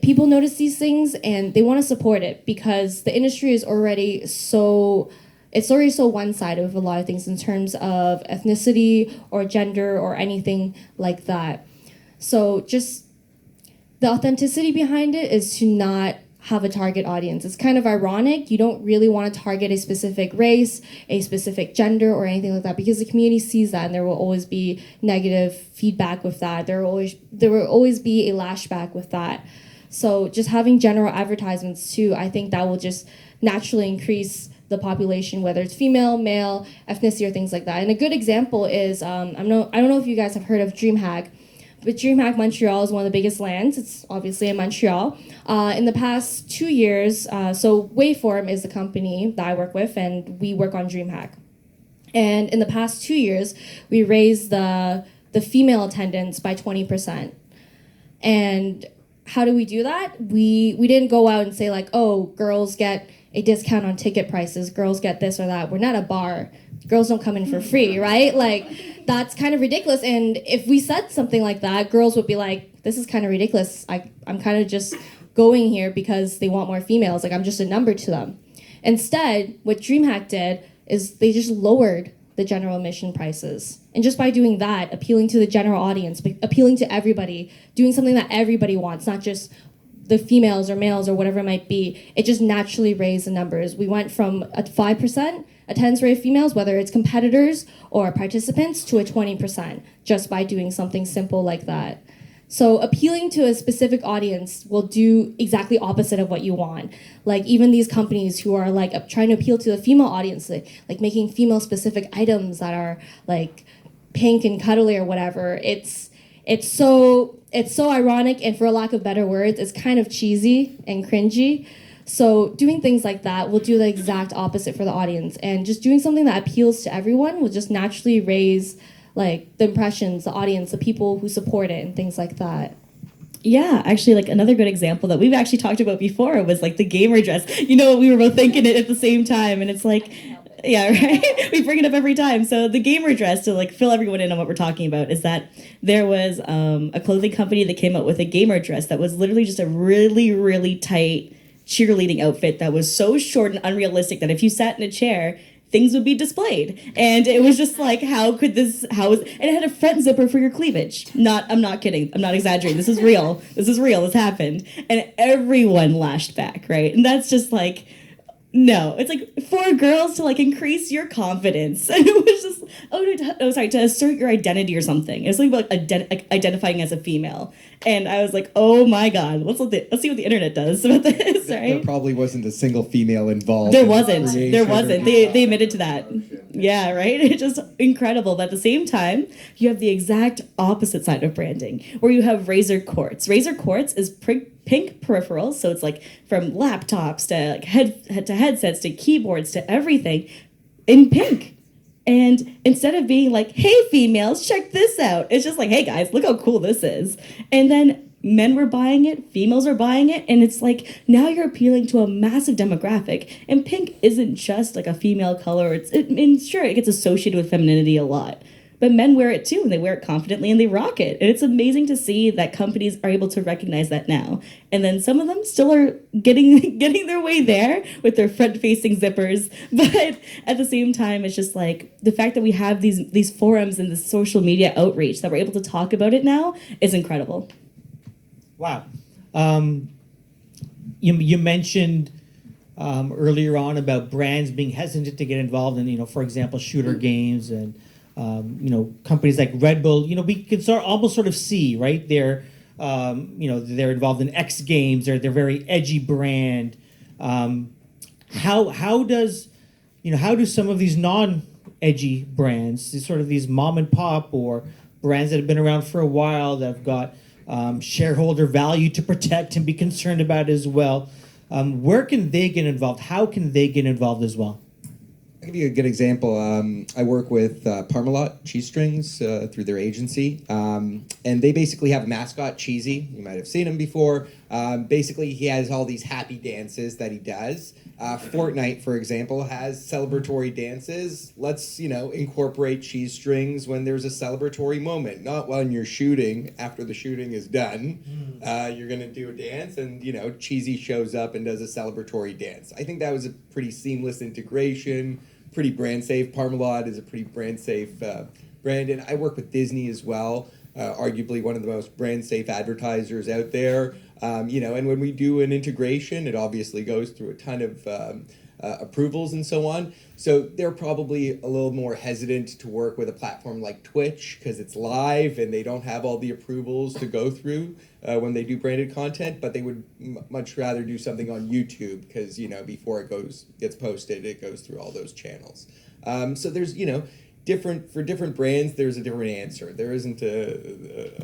S3: People notice these things and they want to support it because the industry is already so one-sided with a lot of things in terms of ethnicity or gender or anything like that. So just the authenticity behind it is to not have a target audience. It's kind of ironic. You don't really want to target a specific race, a specific gender, or anything like that because the community sees that and there will always be negative feedback with that. There will always be a lashback with that. So just having general advertisements too, I think that will just naturally increase the population, whether it's female, male, ethnicity, or things like that. And a good example is, I don't know if you guys have heard of DreamHack, but DreamHack Montreal is one of the biggest lands. It's obviously in Montreal. In the past 2 years, so Waveform is the company that I work with, and we work on DreamHack. And in the past 2 years, we raised the female attendance by 20%. And how do we do that? We didn't go out and say like, oh, girls get a discount on ticket prices, girls get this or that. We're not a bar. Girls don't come in for free, right? Like, that's kind of ridiculous. And if we said something like that, girls would be like, this is kind of ridiculous. I'm kind of just going here because they want more females. Like, I'm just a number to them. Instead, what DreamHack did is they just lowered the general admission prices. And just by doing that, appealing to the general audience, appealing to everybody, doing something that everybody wants, not just the females or males or whatever it might be, it just naturally raised the numbers. We went from a 5% attendance rate of females, whether it's competitors or participants, to a 20% just by doing something simple like that. So appealing to a specific audience will do exactly opposite of what you want. Like even these companies who are like trying to appeal to the female audience, like making female specific items that are like pink and cuddly or whatever, it's so ironic, and for a lack of better words, it's kind of cheesy and cringy. So doing things like that will do the exact opposite for the audience, and just doing something that appeals to everyone will just naturally raise like the impressions, the audience, the people who support it, and things like that.
S4: Yeah, actually, like another good example that we've actually talked about before was like the gamer dress. You know, we were both thinking it at the same time, and it's like, yeah, right? We bring it up every time. So the gamer dress, to like fill everyone in on what we're talking about, is that there was a clothing company that came out with a gamer dress that was literally just a really, really tight cheerleading outfit that was so short and unrealistic that if you sat in a chair, things would be displayed. And it was just like, and it had a front zipper for your cleavage. I'm not kidding. I'm not exaggerating. This is real. This happened. And everyone lashed back, right? And that's just like, no, it's like for girls to like increase your confidence. And it was just, to assert your identity or something. It was something about identifying as a female. And I was like, oh my God, let's see what the internet does about this, right?
S5: There probably wasn't a single female involved.
S4: There wasn't. They admitted to that. Yeah, right? It's just incredible. But at the same time, you have the exact opposite side of branding, where you have Razer Quartz. Razer Quartz is pink peripherals, so it's like from laptops to like headsets to keyboards to everything in pink. And instead of being like, hey females, check this out, it's just like, hey guys, look how cool this is. And then men were buying it, females are buying it, and it's like now you're appealing to a massive demographic. And pink isn't just like a female color. Sure, it gets associated with femininity a lot, but men wear it too, and they wear it confidently, and they rock it. And it's amazing to see that companies are able to recognize that now. And then some of them still are getting their way there with their front-facing zippers. But at the same time, it's just like the fact that we have these forums and this social media outreach that we're able to talk about it now is incredible.
S1: Wow. You mentioned earlier on about brands being hesitant to get involved in, for example, shooter games and companies like Red Bull. We can almost sort of see, right? They're involved in X Games. They're very edgy brand. How do some of these non-edgy brands, these mom and pop or brands that have been around for a while that have got shareholder value to protect and be concerned about as well, where can they get involved? How can they get involved as well?
S5: I'll give you a good example. I work with Parmalat Cheese Strings through their agency, and they basically have a mascot, Cheesy. You might have seen him before. Basically, he has all these happy dances that he does. Fortnite, for example, has celebratory dances. Let's, incorporate Cheese Strings when there's a celebratory moment, not when you're shooting. After the shooting is done, you're going to do a dance, and, Cheesy shows up and does a celebratory dance. I think that was a pretty seamless integration. Pretty brand safe. Parmalat is a pretty brand safe brand, and I work with Disney as well, arguably one of the most brand safe advertisers out there. And when we do an integration, it obviously goes through a ton of approvals and so on. So they're probably a little more hesitant to work with a platform like Twitch because it's live and they don't have all the approvals to go through when they do branded content, but they would much rather do something on YouTube because, before it gets posted, it goes through all those channels. So there's, for different brands, there's a different answer. There isn't a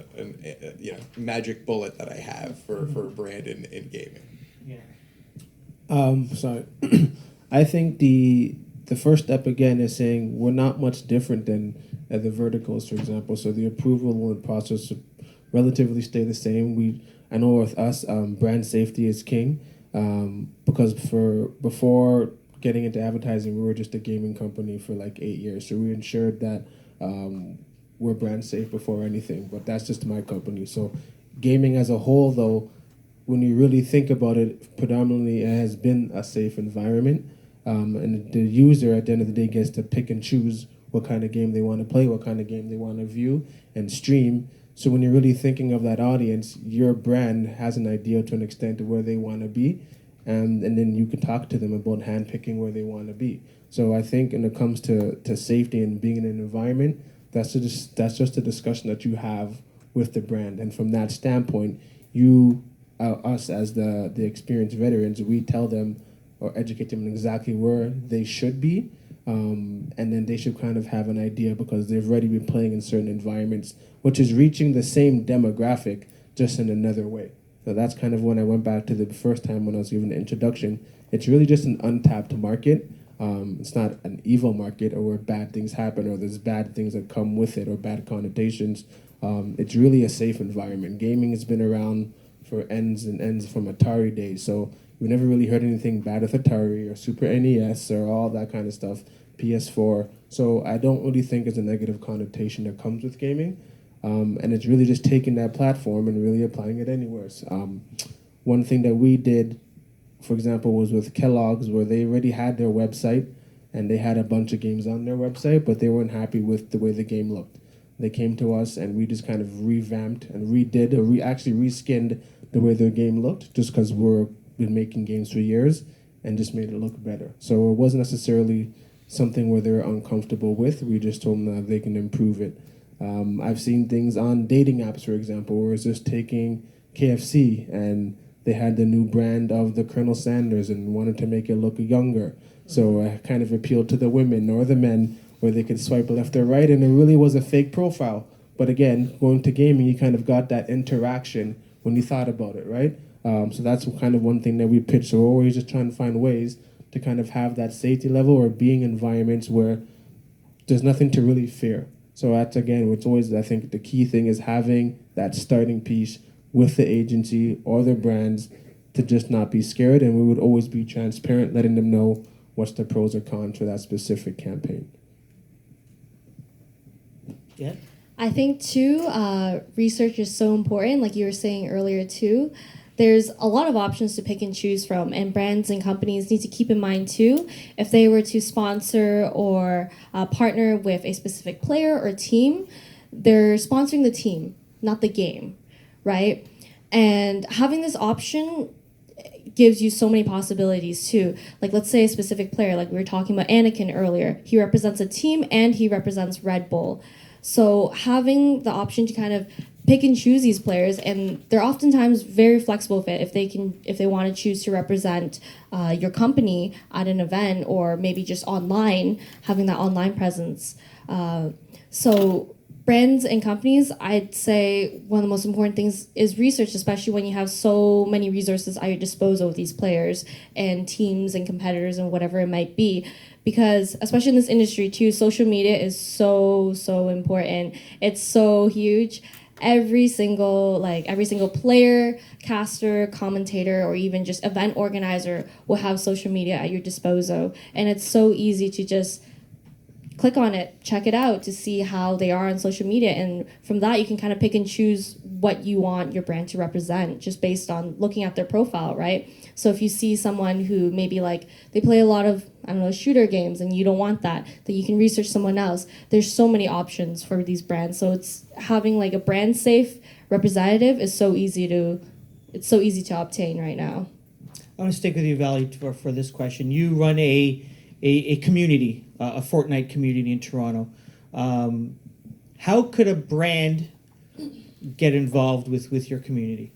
S5: magic bullet that I have for a brand in gaming.
S1: Yeah.
S2: Sorry. I think the first step again is saying we're not much different than the verticals, for example. So the approval and process relatively stay the same. I know with us, brand safety is king because before getting into advertising, we were just a gaming company for like 8 years. So we ensured that we're brand safe before anything. But that's just my company. So gaming as a whole, though, when you really think about it, predominantly it has been a safe environment. And the user at the end of the day gets to pick and choose what kind of game they want to play, what kind of game they want to view and stream. So when you're really thinking of that audience, your brand has an idea to an extent of where they want to be. And then you can talk to them about handpicking where they want to be. So I think when it comes to safety and being in an environment, that's just a discussion that you have with the brand. And from that standpoint, us as the experienced veterans, we tell them or educate them on exactly where they should be. And then they should kind of have an idea because they've already been playing in certain environments, which is reaching the same demographic, just in another way. So that's kind of when I went back to the first time when I was giving the introduction. It's really just an untapped market. It's not an evil market or where bad things happen or there's bad things that come with it or bad connotations. It's really a safe environment. Gaming has been around for ends and ends from Atari days. So we never really heard anything bad with Atari or Super NES or all that kind of stuff, PS4. So I don't really think it's a negative connotation that comes with gaming. And it's really just taking that platform and really applying it anywhere. One thing that we did, for example, was with Kellogg's, where they already had their website and they had a bunch of games on their website, but they weren't happy with the way the game looked. They came to us and we just kind of revamped and actually reskinned the way their game looked, just because we've been making games for years and just made it look better. So it wasn't necessarily something where they're uncomfortable with. We just told them that they can improve it. I've seen things on dating apps, for example, where it's just taking KFC and they had the new brand of the Colonel Sanders and wanted to make it look younger. So I kind of appealed to the women or the men where they could swipe left or right, and it really was a fake profile. But again, going to gaming, you kind of got that interaction when you thought about it, right? So that's kind of one thing that we pitch. So we're always just trying to find ways to kind of have that safety level or being in environments where there's nothing to really fear. So that's, again, it's always, I think the key thing is having that starting piece with the agency or their brands to just not be scared, and we would always be transparent, letting them know what's the pros or cons for that specific campaign.
S1: Yeah.
S3: I think too, research is so important. Like you were saying earlier too, there's a lot of options to pick and choose from, and brands and companies need to keep in mind too, if they were to sponsor or partner with a specific player or team, they're sponsoring the team, not the game, right? And having this option gives you so many possibilities too. Like let's say a specific player, like we were talking about Anakin earlier, he represents a team and he represents Red Bull. So having the option to kind of pick and choose these players, and they're oftentimes very flexible with it. If they want to choose to represent your company at an event, or maybe just online, having that online presence. So brands and companies, I'd say one of the most important things is research, especially when you have so many resources at your disposal with these players and teams and competitors and whatever it might be. Because especially in this industry too, social media is so important. It's so huge. Every single player, caster, commentator, or even just event organizer will have social media at your disposal, and it's so easy to just click on it, check it out to see how they are on social media, and from that you can kind of pick and choose what you want your brand to represent just based on looking at their profile, right? So if you see someone who maybe like they play a lot of, I don't know, shooter games, and you don't want that, then you can research someone else. There's so many options for these brands, so it's having like a brand safe representative is so easy to obtain right now.
S1: I want to stick with you, Valerie, for this question. You run a community, a Fortnite community in Toronto. How could a brand get involved with your community?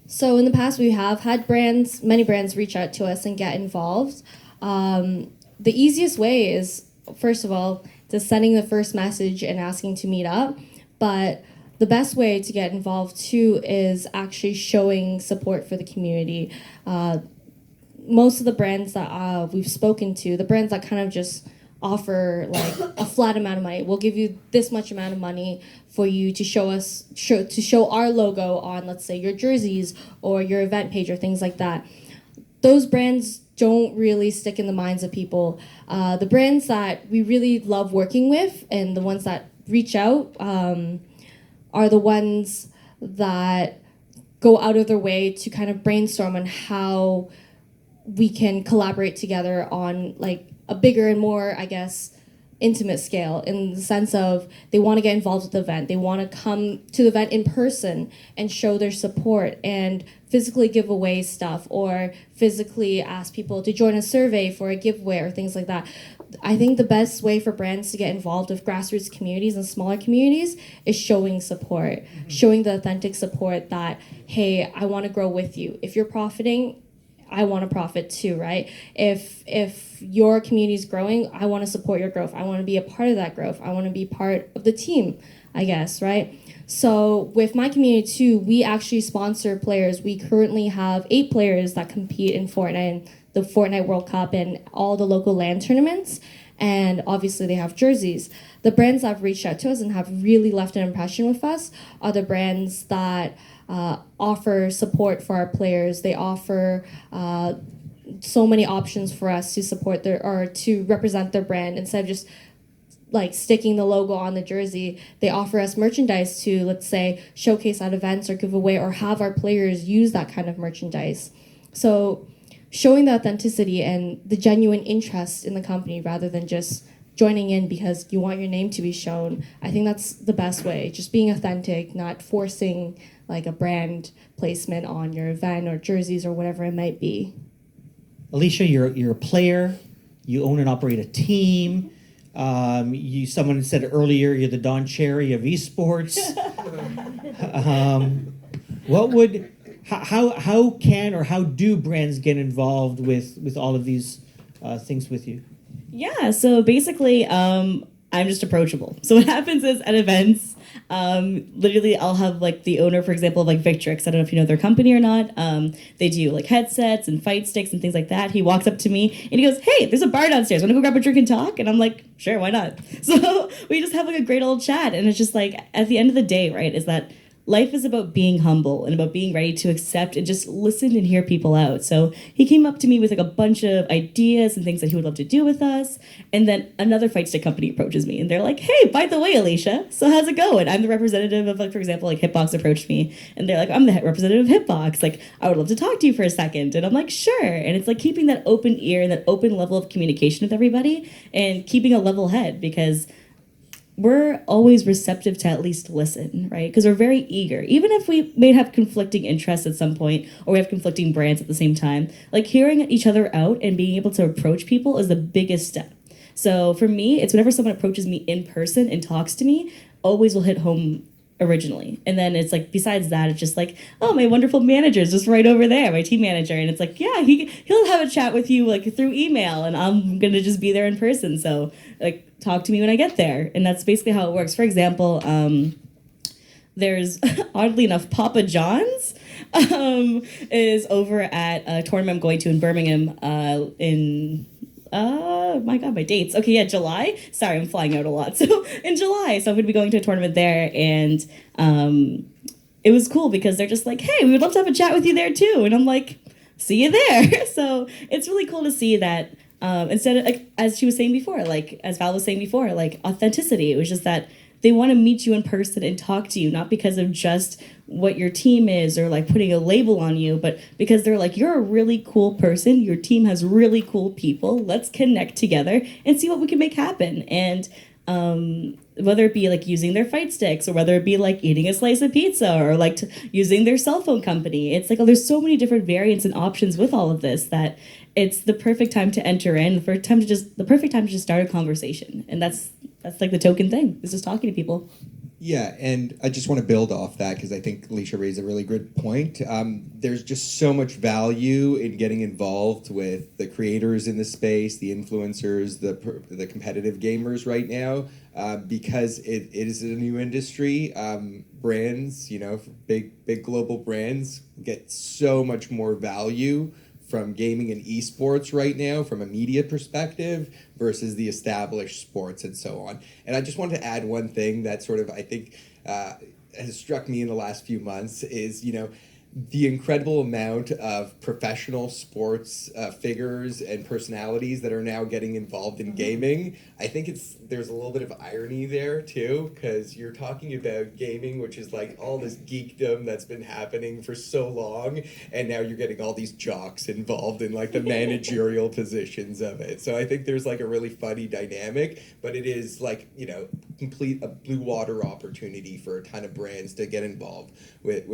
S3: So in the past, we have had many brands reach out to us and get involved. The easiest way is, first of all, just sending the first message and asking to meet up. But the best way to get involved too is actually showing support for the community. Most of the brands that we've spoken to, the brands that kind of just offer like a flat amount of money, we'll give you this much amount of money for you to show our logo on, let's say, your jerseys or your event page or things like that. Those brands don't really stick in the minds of people. The brands that we really love working with and the ones that reach out are the ones that go out of their way to kind of brainstorm on how we can collaborate together on like a bigger and more, I guess, intimate scale, in the sense of they want to get involved with the event. They want to come to the event in person and show their support and physically give away stuff, or physically ask people to join a survey for a giveaway or things like that. I think the best way for brands to get involved with grassroots communities and smaller communities is showing support, showing the authentic support that, hey, I want to grow with you. If you're profiting, I want to profit too, right? If your community is growing, I want to support your growth. I want to be a part of that growth. I want to be part of the team, I guess, right? So with my community too, we actually sponsor players. We currently have 8 players that compete in Fortnite and the Fortnite World Cup and all the local LAN tournaments. And obviously they have jerseys. The brands that have reached out to us and have really left an impression with us are the brands that offer support for our players. They offer so many options for us to support to represent their brand instead of just like sticking the logo on the jersey. They offer us merchandise to, let's say, showcase at events or give away, or have our players use that kind of merchandise. So showing the authenticity and the genuine interest in the company rather than just joining in because you want your name to be shown, I think that's the best way. Just being authentic, not forcing like a brand placement on your event or jerseys or whatever it might be.
S1: Alicia, you're a player. You own and operate a team. Someone said earlier you're the Don Cherry of eSports. How can or how do brands get involved with all of these things with you?
S4: Yeah, so basically, I'm just approachable. So what happens is at events, literally I'll have like the owner, for example, of like Victrix. I don't know if you know their company or not. They do like headsets and fight sticks and things like that. He walks up to me and he goes, "Hey, there's a bar downstairs. Want to go grab a drink and talk?" And I'm like, "Sure, why not?" So we just have like a great old chat. And it's just like, at the end of the day, right, is that life is about being humble and about being ready to accept and just listen and hear people out. So he came up to me with like a bunch of ideas and things that he would love to do with us. And then another fight stick company approaches me and they're like, hey, by the way, Alicia, so how's it going? I'm the representative of, like, for example, like Hitbox approached me and they're like, I'm the representative of Hitbox. Like, I would love to talk to you for a second. And I'm like, sure. And it's like keeping that open ear and that open level of communication with everybody and keeping a level head, because we're always receptive to at least listen, right? Because we're very eager. Even if we may have conflicting interests at some point, or we have conflicting brands at the same time, like hearing each other out and being able to approach people is the biggest step. So for me, it's whenever someone approaches me in person and talks to me, always will hit home originally. And then it's like, besides that, it's just like, oh, my wonderful manager is just right over there, my team manager. And it's like, yeah, he'll have a chat with you like through email and I'm going to just be there in person. So like, talk to me when I get there. And that's basically how it works. For example, there's oddly enough, Papa John's is over at a tournament I'm going to in Birmingham in my God, my dates. Okay, yeah, July. Sorry, I'm flying out a lot. So in July, so I'm going to be going to a tournament there, and it was cool because they're just like, hey, we would love to have a chat with you there too. And I'm like, see you there. So it's really cool to see that instead of, like, as she was saying before, like, as Val was saying before, like, authenticity. It was just that they want to meet you in person and talk to you, not because of just what your team is or like putting a label on you, but because they're like, you're a really cool person. Your team has really cool people. Let's connect together and see what we can make happen. And whether it be like using their fight sticks or whether it be like eating a slice of pizza or like using their cell phone company. It's like, oh, there's so many different variants and options with all of this that it's the perfect time to enter in, the perfect time to just start a conversation. And that's like the token thing, is just talking to people.
S5: Yeah, and I just want to build off that because I think Alicia raised a really good point. There's just so much value in getting involved with the creators in the space, the influencers, the competitive gamers right now, because it is a new industry. Brands, big global brands get so much more value from gaming and esports right now from a media perspective versus the established sports and so on. And I just wanted to add one thing that sort of, I think, has struck me in the last few months is, the incredible amount of professional sports figures and personalities that are now getting involved in gaming. I think there's a little bit of irony there too, because you're talking about gaming, which is like all this geekdom that's been happening for so long, and now you're getting all these jocks involved in like the managerial positions of it. So I think there's like a really funny dynamic, but it is like, complete a blue water opportunity for a ton of brands to get involved with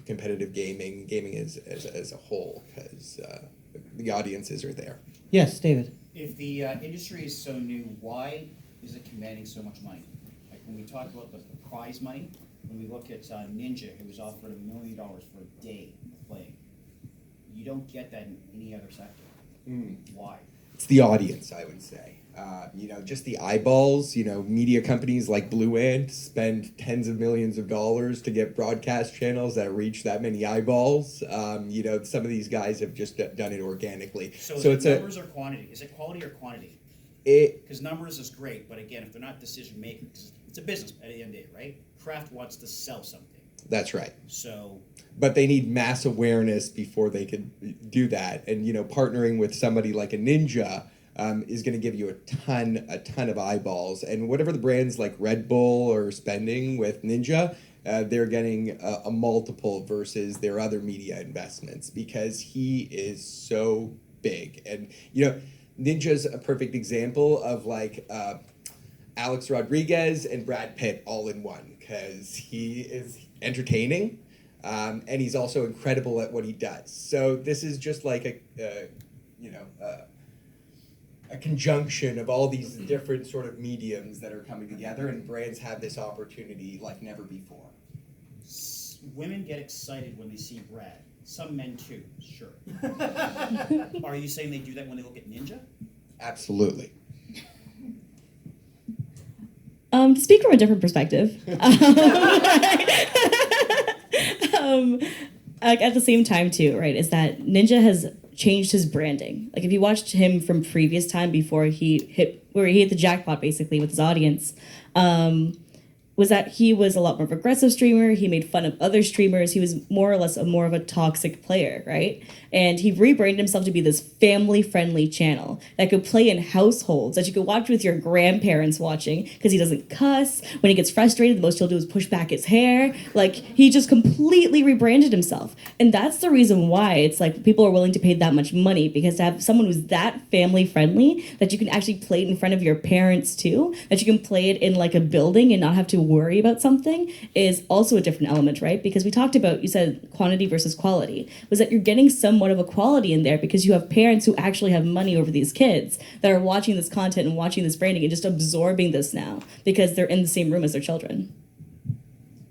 S5: competitive gaming as a whole, because the audiences are there.
S1: Yes, David.
S6: If the industry is so new, why is it commanding so much money? Like when we talk about the prize money, when we look at Ninja, who was offered $1 million for a day of playing, you don't get that in any other sector. Why?
S5: It's the audience, I would say. Just the eyeballs. Media companies like Blue Ant spend tens of millions of dollars to get broadcast channels that reach that many eyeballs. Some of these guys have just done it organically.
S6: So is it numbers or quantity? Is it quality or quantity? Because numbers is great, but again, if they're not decision makers, it's a business at the end of the day, right? Kraft wants to sell something.
S5: That's right.
S6: So,
S5: but they need mass awareness before they can do that. And partnering with somebody like a Ninja is going to give you a ton of eyeballs. And whatever the brands like Red Bull are spending with Ninja, they're getting a multiple versus their other media investments because he is so big. And Ninja's a perfect example of like Alex Rodriguez and Brad Pitt all in one, because he is entertaining and he's also incredible at what he does. So this is just like a conjunction of all these different sort of mediums that are coming together, and brands have this opportunity like never before.
S6: Women get excited when they see Brad. Some men too, sure. Are you saying they do that when they look at Ninja?
S5: Absolutely.
S4: To speak from a different perspective, like at the same time too, right, is that Ninja has changed his branding. Like if you watched him from previous time before he hit the jackpot basically with his audience, was that he was a lot more of an aggressive streamer. He made fun of other streamers. He was more or less more of a toxic player, right? And he rebranded himself to be this family-friendly channel that could play in households, that you could watch with your grandparents watching, because he doesn't cuss. When he gets frustrated, the most he'll do is push back his hair. Like, he just completely rebranded himself. And that's the reason why it's like people are willing to pay that much money, because to have someone who's that family-friendly, that you can actually play it in front of your parents too, that you can play it in like a building and not have to worry about something, is also a different element, right? Because we talked about, you said quantity versus quality, was that you're getting somewhat of a quality in there because you have parents who actually have money over these kids that are watching this content and watching this branding and just absorbing this now because they're in the same room as their children.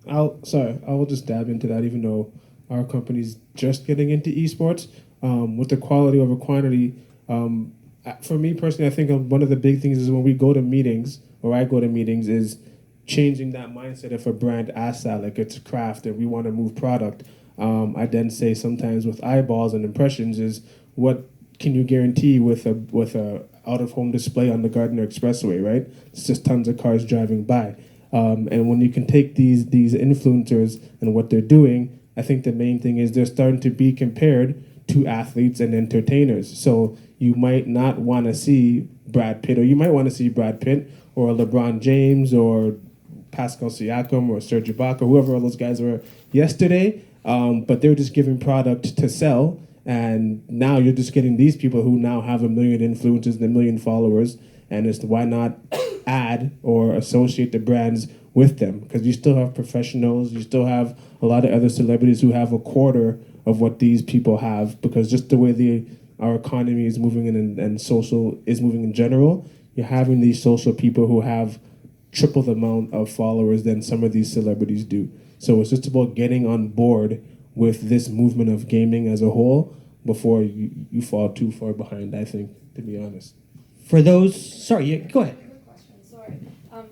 S2: I will just dab into that, even though our company's just getting into esports. With the quality over quantity, for me personally, I think one of the big things is when we go to meetings, or I go to meetings, is changing that mindset. If a brand asks that, like it's a craft and we want to move product, I then say sometimes with eyeballs and impressions is, what can you guarantee with a out of home display on the Gardner Expressway, right? It's just tons of cars driving by, and when you can take these influencers and what they're doing, I think the main thing is they're starting to be compared to athletes and entertainers. So you might not want to see Brad Pitt, or you might want to see Brad Pitt or LeBron James or Pascal Siakam or Serge Ibaka, whoever all those guys were yesterday, but they're just giving product to sell, and now you're just getting these people who now have 1 million influencers and 1 million followers, and it's why not add or associate the brands with them, because you still have professionals, you still have a lot of other celebrities who have a quarter of what these people have, because just the way our economy is moving and social is moving in general, you're having these social people who have triple the amount of followers than some of these celebrities do. So it's just about getting on board with this movement of gaming as a whole before you fall too far behind, I think, to be honest.
S1: For those, sorry, go ahead.
S7: I have a question, sorry.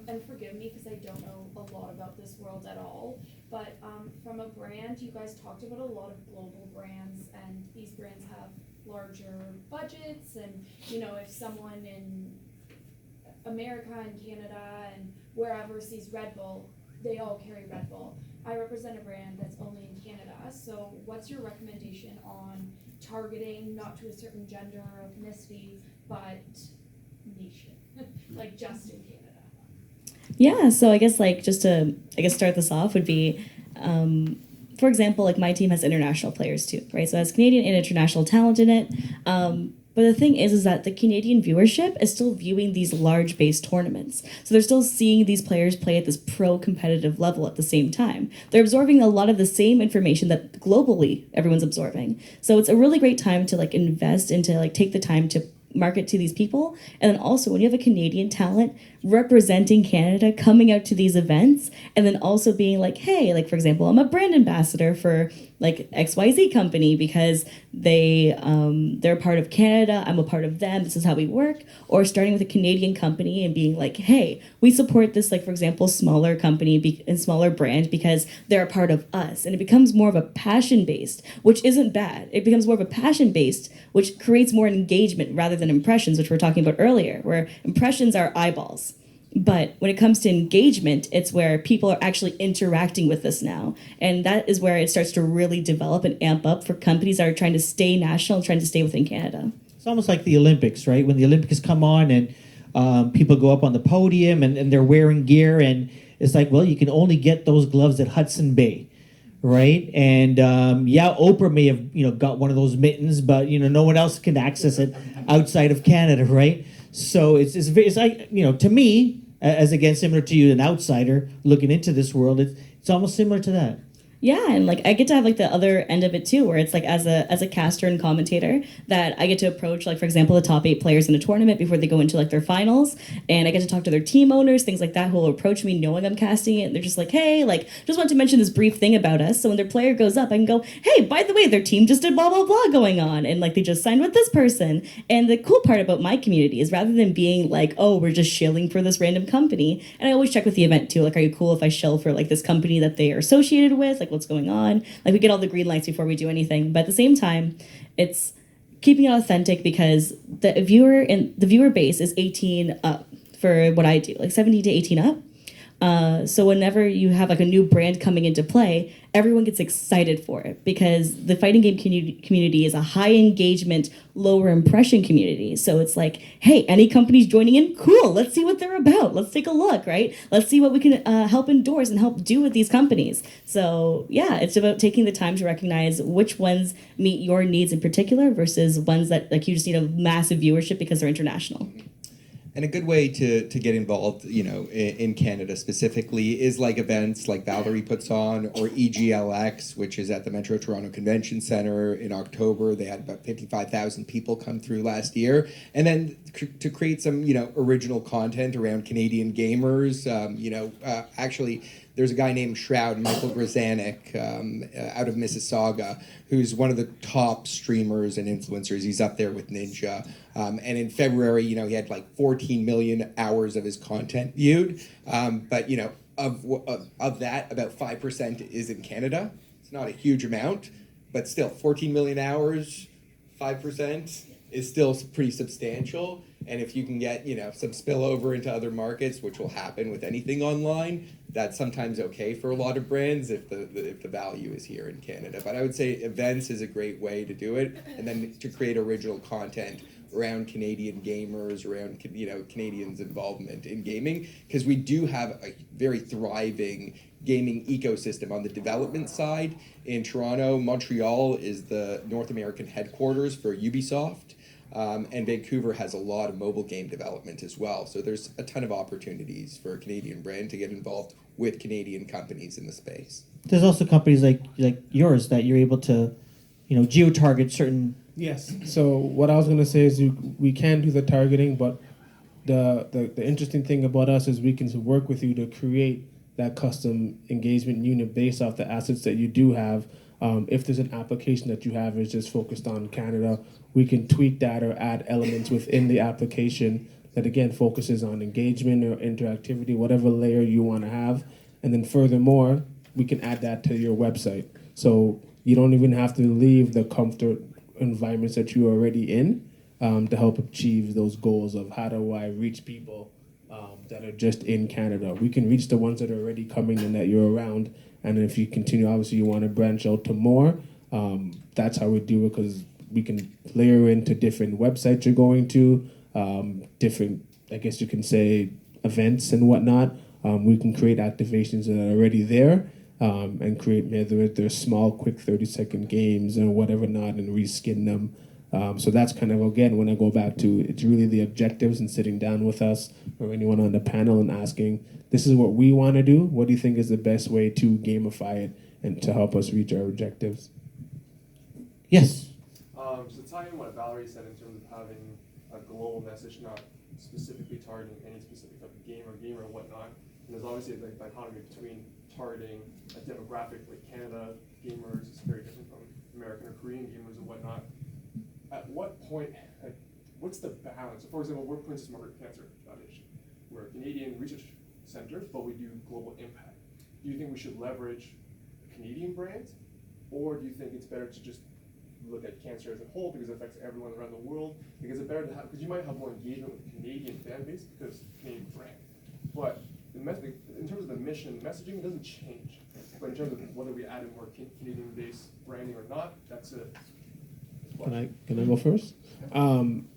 S7: And forgive me because I don't know a lot about this world at all. But from a brand, you guys talked about a lot of global brands, and these brands have larger budgets. And, you know, if someone in America and Canada and wherever sees Red Bull, they all carry Red Bull. I represent a brand that's only in Canada. So what's your recommendation on targeting, not to a certain gender or ethnicity, but nation, like just in Canada?
S4: Yeah, so I guess like just to start this off would be, for example, like my team has international players too, right? So it has Canadian and international talent in it. But the thing is that the Canadian viewership is still viewing these large-based tournaments. So they're still seeing these players play at this pro-competitive level at the same time. They're absorbing a lot of the same information that globally everyone's absorbing. So it's a really great time to like invest into like take the time to market to these people. And then also when you have a Canadian talent representing Canada coming out to these events, and then also being like, hey, like for example, I'm a brand ambassador for like XYZ company because they're part of Canada, I'm a part of them, this is how we work. Or starting with a Canadian company and being like, hey, we support this, like for example, smaller company and smaller brand because they're a part of us. And it becomes more of a passion based, which isn't bad. It becomes more of a passion based, which creates more engagement rather than impressions, which we were talking about earlier, where impressions are eyeballs. But when it comes to engagement, it's where people are actually interacting with this now. And that is where it starts to really develop and amp up for companies that are trying to stay national and trying to stay within Canada.
S1: It's almost like the Olympics, right? When the Olympics come on and people go up on the podium and they're wearing gear, and it's like, well, you can only get those gloves at Hudson Bay, right? And Oprah may have got one of those mittens, but no one else can access it outside of Canada, right? So it's like, to me, as again similar to you, an outsider looking into this world, it's almost similar to that.
S4: Yeah, and like I get to have like the other end of it too, where it's like as a caster and commentator that I get to approach, like for example, the top 8 players in a tournament before they go into like their finals, and I get to talk to their team owners, things like that, who will approach me knowing I'm casting it, and they're just like, hey, like just want to mention this brief thing about us. So when their player goes up, I can go, hey, by the way, their team just did blah blah blah going on, and like they just signed with this person. And the cool part about my community is rather than being like, oh, we're just shilling for this random company, and I always check with the event too, like, are you cool if I shill for like this company that they are associated with, like what's going on? Like we get all the green lights before we do anything. But at the same time, it's keeping it authentic because the viewer base is 18 up for what I do, like 17 to 18 up. So whenever you have like a new brand coming into play, everyone gets excited for it because the fighting game community is a high engagement, lower impression community. So it's like, hey, any companies joining in? Cool. Let's see what they're about. Let's take a look, right? Let's see what we can help endorse and help do with these companies. So yeah, it's about taking the time to recognize which ones meet your needs in particular versus ones that like you just need a massive viewership because they're international.
S5: And a good way to get involved, in Canada specifically, is like events like Valerie puts on, or EGLX, which is at the Metro Toronto Convention Center in October. They had about 55,000 people come through last year. And then to create some, original content around Canadian gamers, actually, there's a guy named Shroud, Michael Grzanek, out of Mississauga, who's one of the top streamers and influencers. He's up there with Ninja. And in February, he had like 14 million hours of his content viewed. But, of that, about 5% is in Canada. It's not a huge amount, but still 14 million hours, 5% is still pretty substantial. And if you can get, some spillover into other markets, which will happen with anything online, that's sometimes okay for a lot of brands if the value is here in Canada. But I would say events is a great way to do it, and then to create original content around Canadian gamers, around Canadians' involvement in gaming, because we do have a very thriving gaming ecosystem on the development side. In Toronto, Montreal is the North American headquarters for Ubisoft. And Vancouver has a lot of mobile game development as well. So there's a ton of opportunities for a Canadian brand to get involved with Canadian companies in the space.
S1: There's also companies like yours that you're able to, geo-target certain.
S2: Yes. So what I was going to say is we can do the targeting, but the interesting thing about us is we can work with you to create that custom engagement unit based off the assets that you do have. If there's an application that you have is just focused on Canada, we can tweak that or add elements within the application that, again, focuses on engagement or interactivity, whatever layer you want to have. And then furthermore, we can add that to your website. So you don't even have to leave the comfort environments that you're already in to help achieve those goals of how do I reach people that are just in Canada. We can reach the ones that are already coming and that you're around. And if you continue, obviously you want to branch out to more, that's how we do it, because we can layer into different websites you're going to, different, I guess you can say, events and whatnot. We can create activations that are already there and create, whether they're small, quick 30-second games or whatever not, and reskin them. So that's kind of, again, when I go back to, it's really the objectives and sitting down with us or anyone on the panel and asking, this is what we want to do. What do you think is the best way to gamify it and to help us reach our objectives?
S1: Yes.
S8: So tying in what Valerie said in terms of having a global message, not specifically targeting any specific type of game or gamer or whatnot, and there's obviously the dichotomy between targeting a demographic like Canada gamers is very different from American or Korean gamers and whatnot. At what point, what's the balance? So for example, we're Princess Margaret Cancer Foundation. We're a Canadian research center, but we do global impact. Do you think we should leverage a Canadian brand, or do you think it's better to just look at cancer as a whole because it affects everyone around the world? Because it's better to have, because you might have more engagement with the Canadian fan base because Canadian brand. But in terms of the mission, messaging, it doesn't change. But in terms of whether we add in more Canadian-based branding or not, that's it.
S2: Can I go first?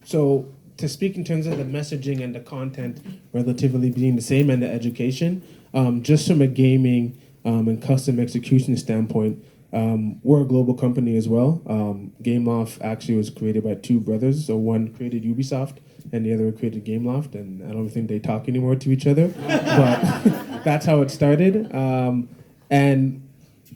S2: So to speak in terms of the messaging and the content relatively being the same and the education, just from a gaming and custom execution standpoint, we're a global company as well. Gameloft actually was created by two brothers. So one created Ubisoft and the other created Gameloft, and I don't think they talk anymore to each other, but that's how it started. And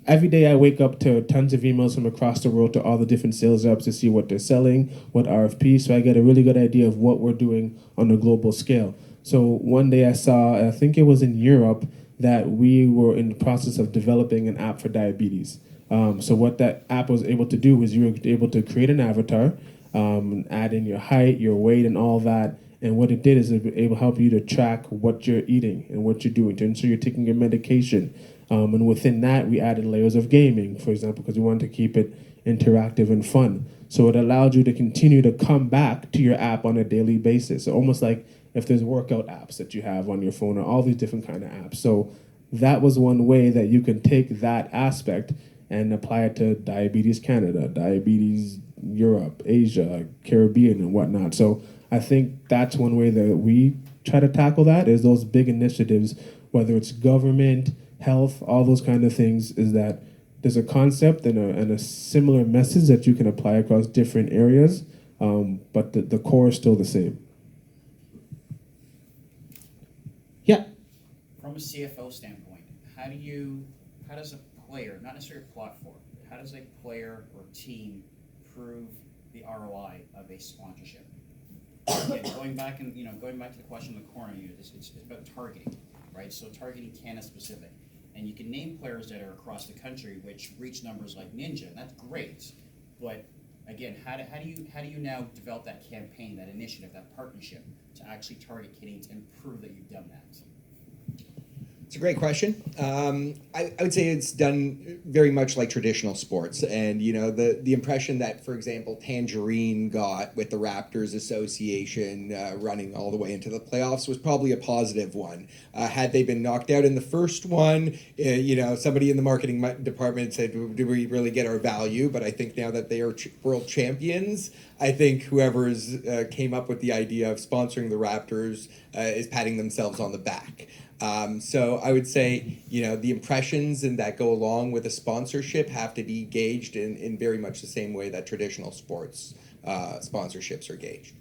S2: every day I wake up to tons of emails from across the world to all the different sales reps to see what they're selling, what RFP, so I get a really good idea of what we're doing on a global scale. So one day I saw, I think it was in Europe, that we were in the process of developing an app for diabetes. So what that app was able to do was you were able to create an avatar, add in your height, your weight, and all that. And what it did is it was able to help you to track what you're eating and what you're doing to ensure you're taking your medication. And within that, we added layers of gaming, for example, because we wanted to keep it interactive and fun. So it allowed you to continue to come back to your app on a daily basis. So almost like if there's workout apps that you have on your phone or all these different kind of apps. So that was one way that you can take that aspect and apply it to Diabetes Canada, Diabetes Europe, Asia, Caribbean, and whatnot. So I think that's one way that we try to tackle that, is those big initiatives, whether it's government, health, all those kind of things, is that there's a concept and a similar message that you can apply across different areas, but the core is still the same.
S1: Yeah.
S6: From a CFO standpoint, how does a player, not necessarily a platform, how does a player or team prove the ROI of a sponsorship? Again, going back to the question in the corner, it's about targeting, right? So targeting Canada specific. And you can name players that are across the country which reach numbers like Ninja, and that's great. But again, how do you now develop that campaign, that initiative, that partnership to actually target Canadians and prove that you've done that?
S5: It's a great question. I would say it's done very much like traditional sports. And, the impression that, for example, Tangerine got with the Raptors Association running all the way into the playoffs was probably a positive one. Had they been knocked out in the first one, somebody in the marketing department said, do we really get our value? But I think now that they are world champions, I think whoever's came up with the idea of sponsoring the Raptors is patting themselves on the back. So I would say, the impressions and that go along with a sponsorship have to be gauged in very much the same way that traditional sports sponsorships are gauged.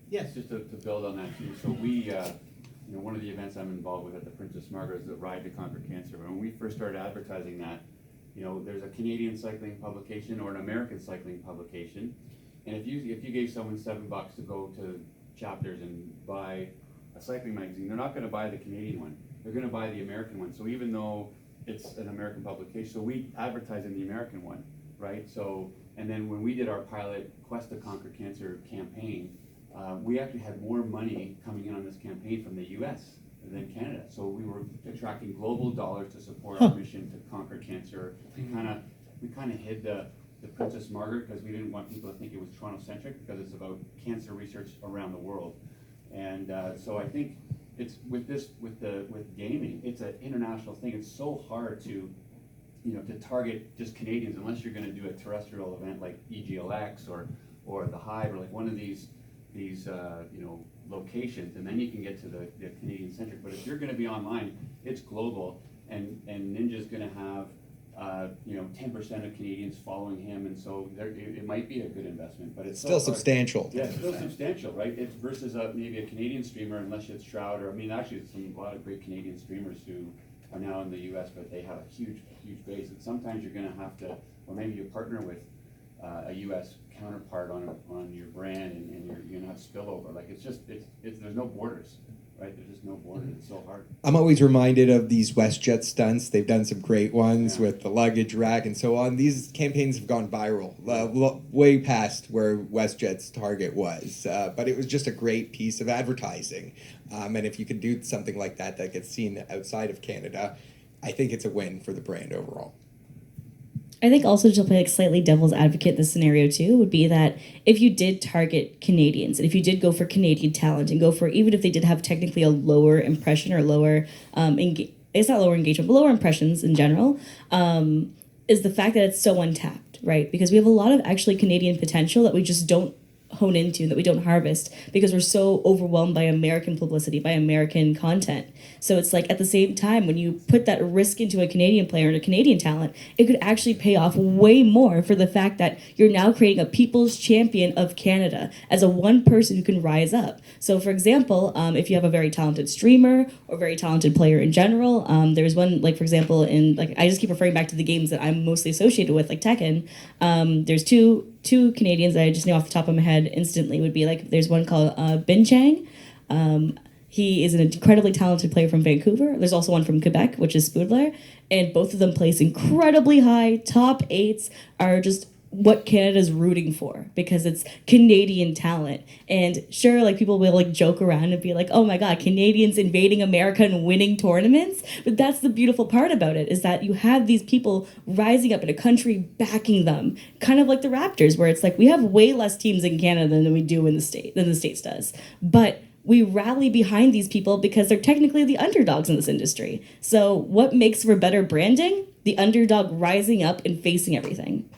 S9: Yes, just to build on that too. So we, one of the events I'm involved with at the Princess Margaret is the Ride to Conquer Cancer. When we first started advertising that, there's a Canadian cycling publication or an American cycling publication, and if you gave someone $7 to go to Chapters and buy a cycling magazine, they're not going to buy the Canadian one. They're going to buy the American one. So even though it's an American publication, so we advertise in the American one, right? So, and then when we did our pilot Quest to Conquer Cancer campaign, we actually had more money coming in on this campaign from the U.S. than Canada. So we were attracting global dollars to support our mission to conquer cancer. We kind of hid the Princess Margaret because we didn't want people to think it was Toronto-centric, because it's about cancer research around the world. And so I think it's with gaming, it's an international thing. It's so hard to target just Canadians unless you're going to do a terrestrial event like EGLX or the Hive or like one of these locations, and then you can get to the Canadian-centric. But if you're going to be online, it's global, and Ninja's going to have 10% of Canadians following him, and so it might be a good investment, but it's
S5: still substantial.
S9: Yeah, it's still substantial, right? It's versus maybe a Canadian streamer, unless it's Shroud, or actually, a lot of great Canadian streamers who are now in the U.S., but they have a huge base. And sometimes you're going to have to, or maybe you partner with a U.S. counterpart on your brand, and you're going to have spillover. Like there's no borders. Right, there's just no border. It's so hard. I'm
S5: always reminded of these WestJet stunts. They've done some great ones with the luggage rack and so on. These campaigns have gone viral, way past where WestJet's target was. But it was just a great piece of advertising. And if you could do something like that gets seen outside of Canada, I think it's a win for the brand overall.
S4: I think also to play like slightly devil's advocate in this scenario too would be that if you did target Canadians and if you did go for Canadian talent and go for, even if they did have technically a lower impression or lower, it's not lower engagement, but lower impressions in general, is the fact that it's so untapped, right? Because we have a lot of actually Canadian potential that we just don't hone into, that we don't harvest because we're so overwhelmed by American publicity, by American content. So it's like at the same time, when you put that risk into a Canadian player and a Canadian talent, it could actually pay off way more for the fact that you're now creating a people's champion of Canada as a one person who can rise up. So for example, if you have a very talented streamer or very talented player in general, there's one, like for example, I just keep referring back to the games that I'm mostly associated with, like Tekken. There's two Canadians that I just knew off the top of my head instantly would be like, there's one called Bin Chang. He is an incredibly talented player from Vancouver. There's also one from Quebec, which is Spoodler. And both of them place incredibly high, top 8s, are just what Canada's rooting for, because it's Canadian talent. And sure, like people will like joke around and be like, oh my God, Canadians invading America and winning tournaments. But that's the beautiful part about it, is that you have these people rising up in a country backing them, kind of like the Raptors, where it's like we have way less teams in Canada than we do in the States does. But we rally behind these people because they're technically the underdogs in this industry. So what makes for better branding? The underdog rising up and facing everything.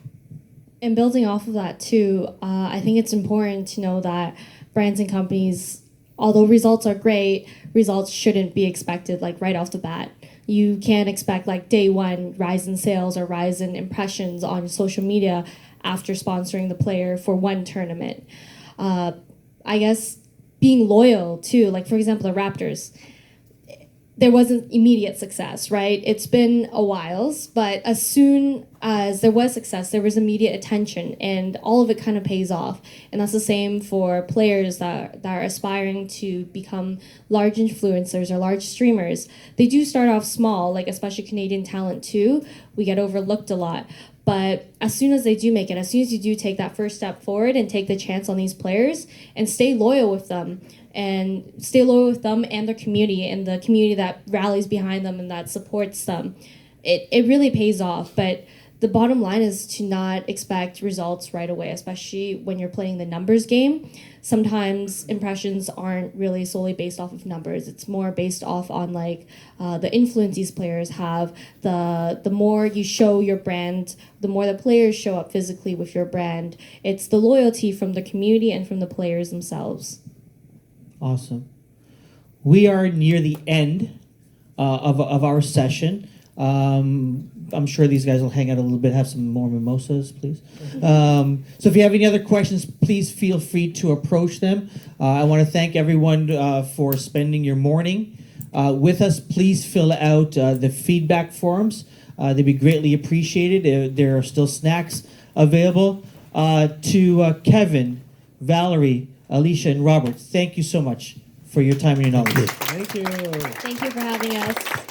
S3: And building off of that too, I think it's important to know that brands and companies, although results are great, results shouldn't be expected like right off the bat. You can't expect like day one rise in sales or rise in impressions on social media after sponsoring the player for one tournament. I guess being loyal too, like for example, the Raptors, there wasn't immediate success, right? It's been a while, but as soon as there was success, there was immediate attention, and all of it kind of pays off. And that's the same for players that are aspiring to become large influencers or large streamers. They do start off small, like especially Canadian talent too. We get overlooked a lot. But as soon as they do make it, as soon as you do take that first step forward and take the chance on these players and stay loyal with them, and stay loyal with them and their community and the community that rallies behind them and that supports them, it really pays off. But the bottom line is to not expect results right away, especially when you're playing the numbers game. Sometimes impressions aren't really solely based off of numbers. It's more based off on like the influence these players have. The more you show your brand, the more the players show up physically with your brand. It's the loyalty from the community and from the players themselves.
S1: Awesome. We are near the end of our session. I'm sure these guys will hang out a little bit, have some more mimosas, please. So if you have any other questions, please feel free to approach them. I want to thank everyone for spending your morning with us. Please fill out the feedback forms. They'd be greatly appreciated. There are still snacks available. To Kevin, Valerie, Alicia, and Robert, thank you so much for your time and your knowledge.
S2: Thank you.
S3: Thank you for having us.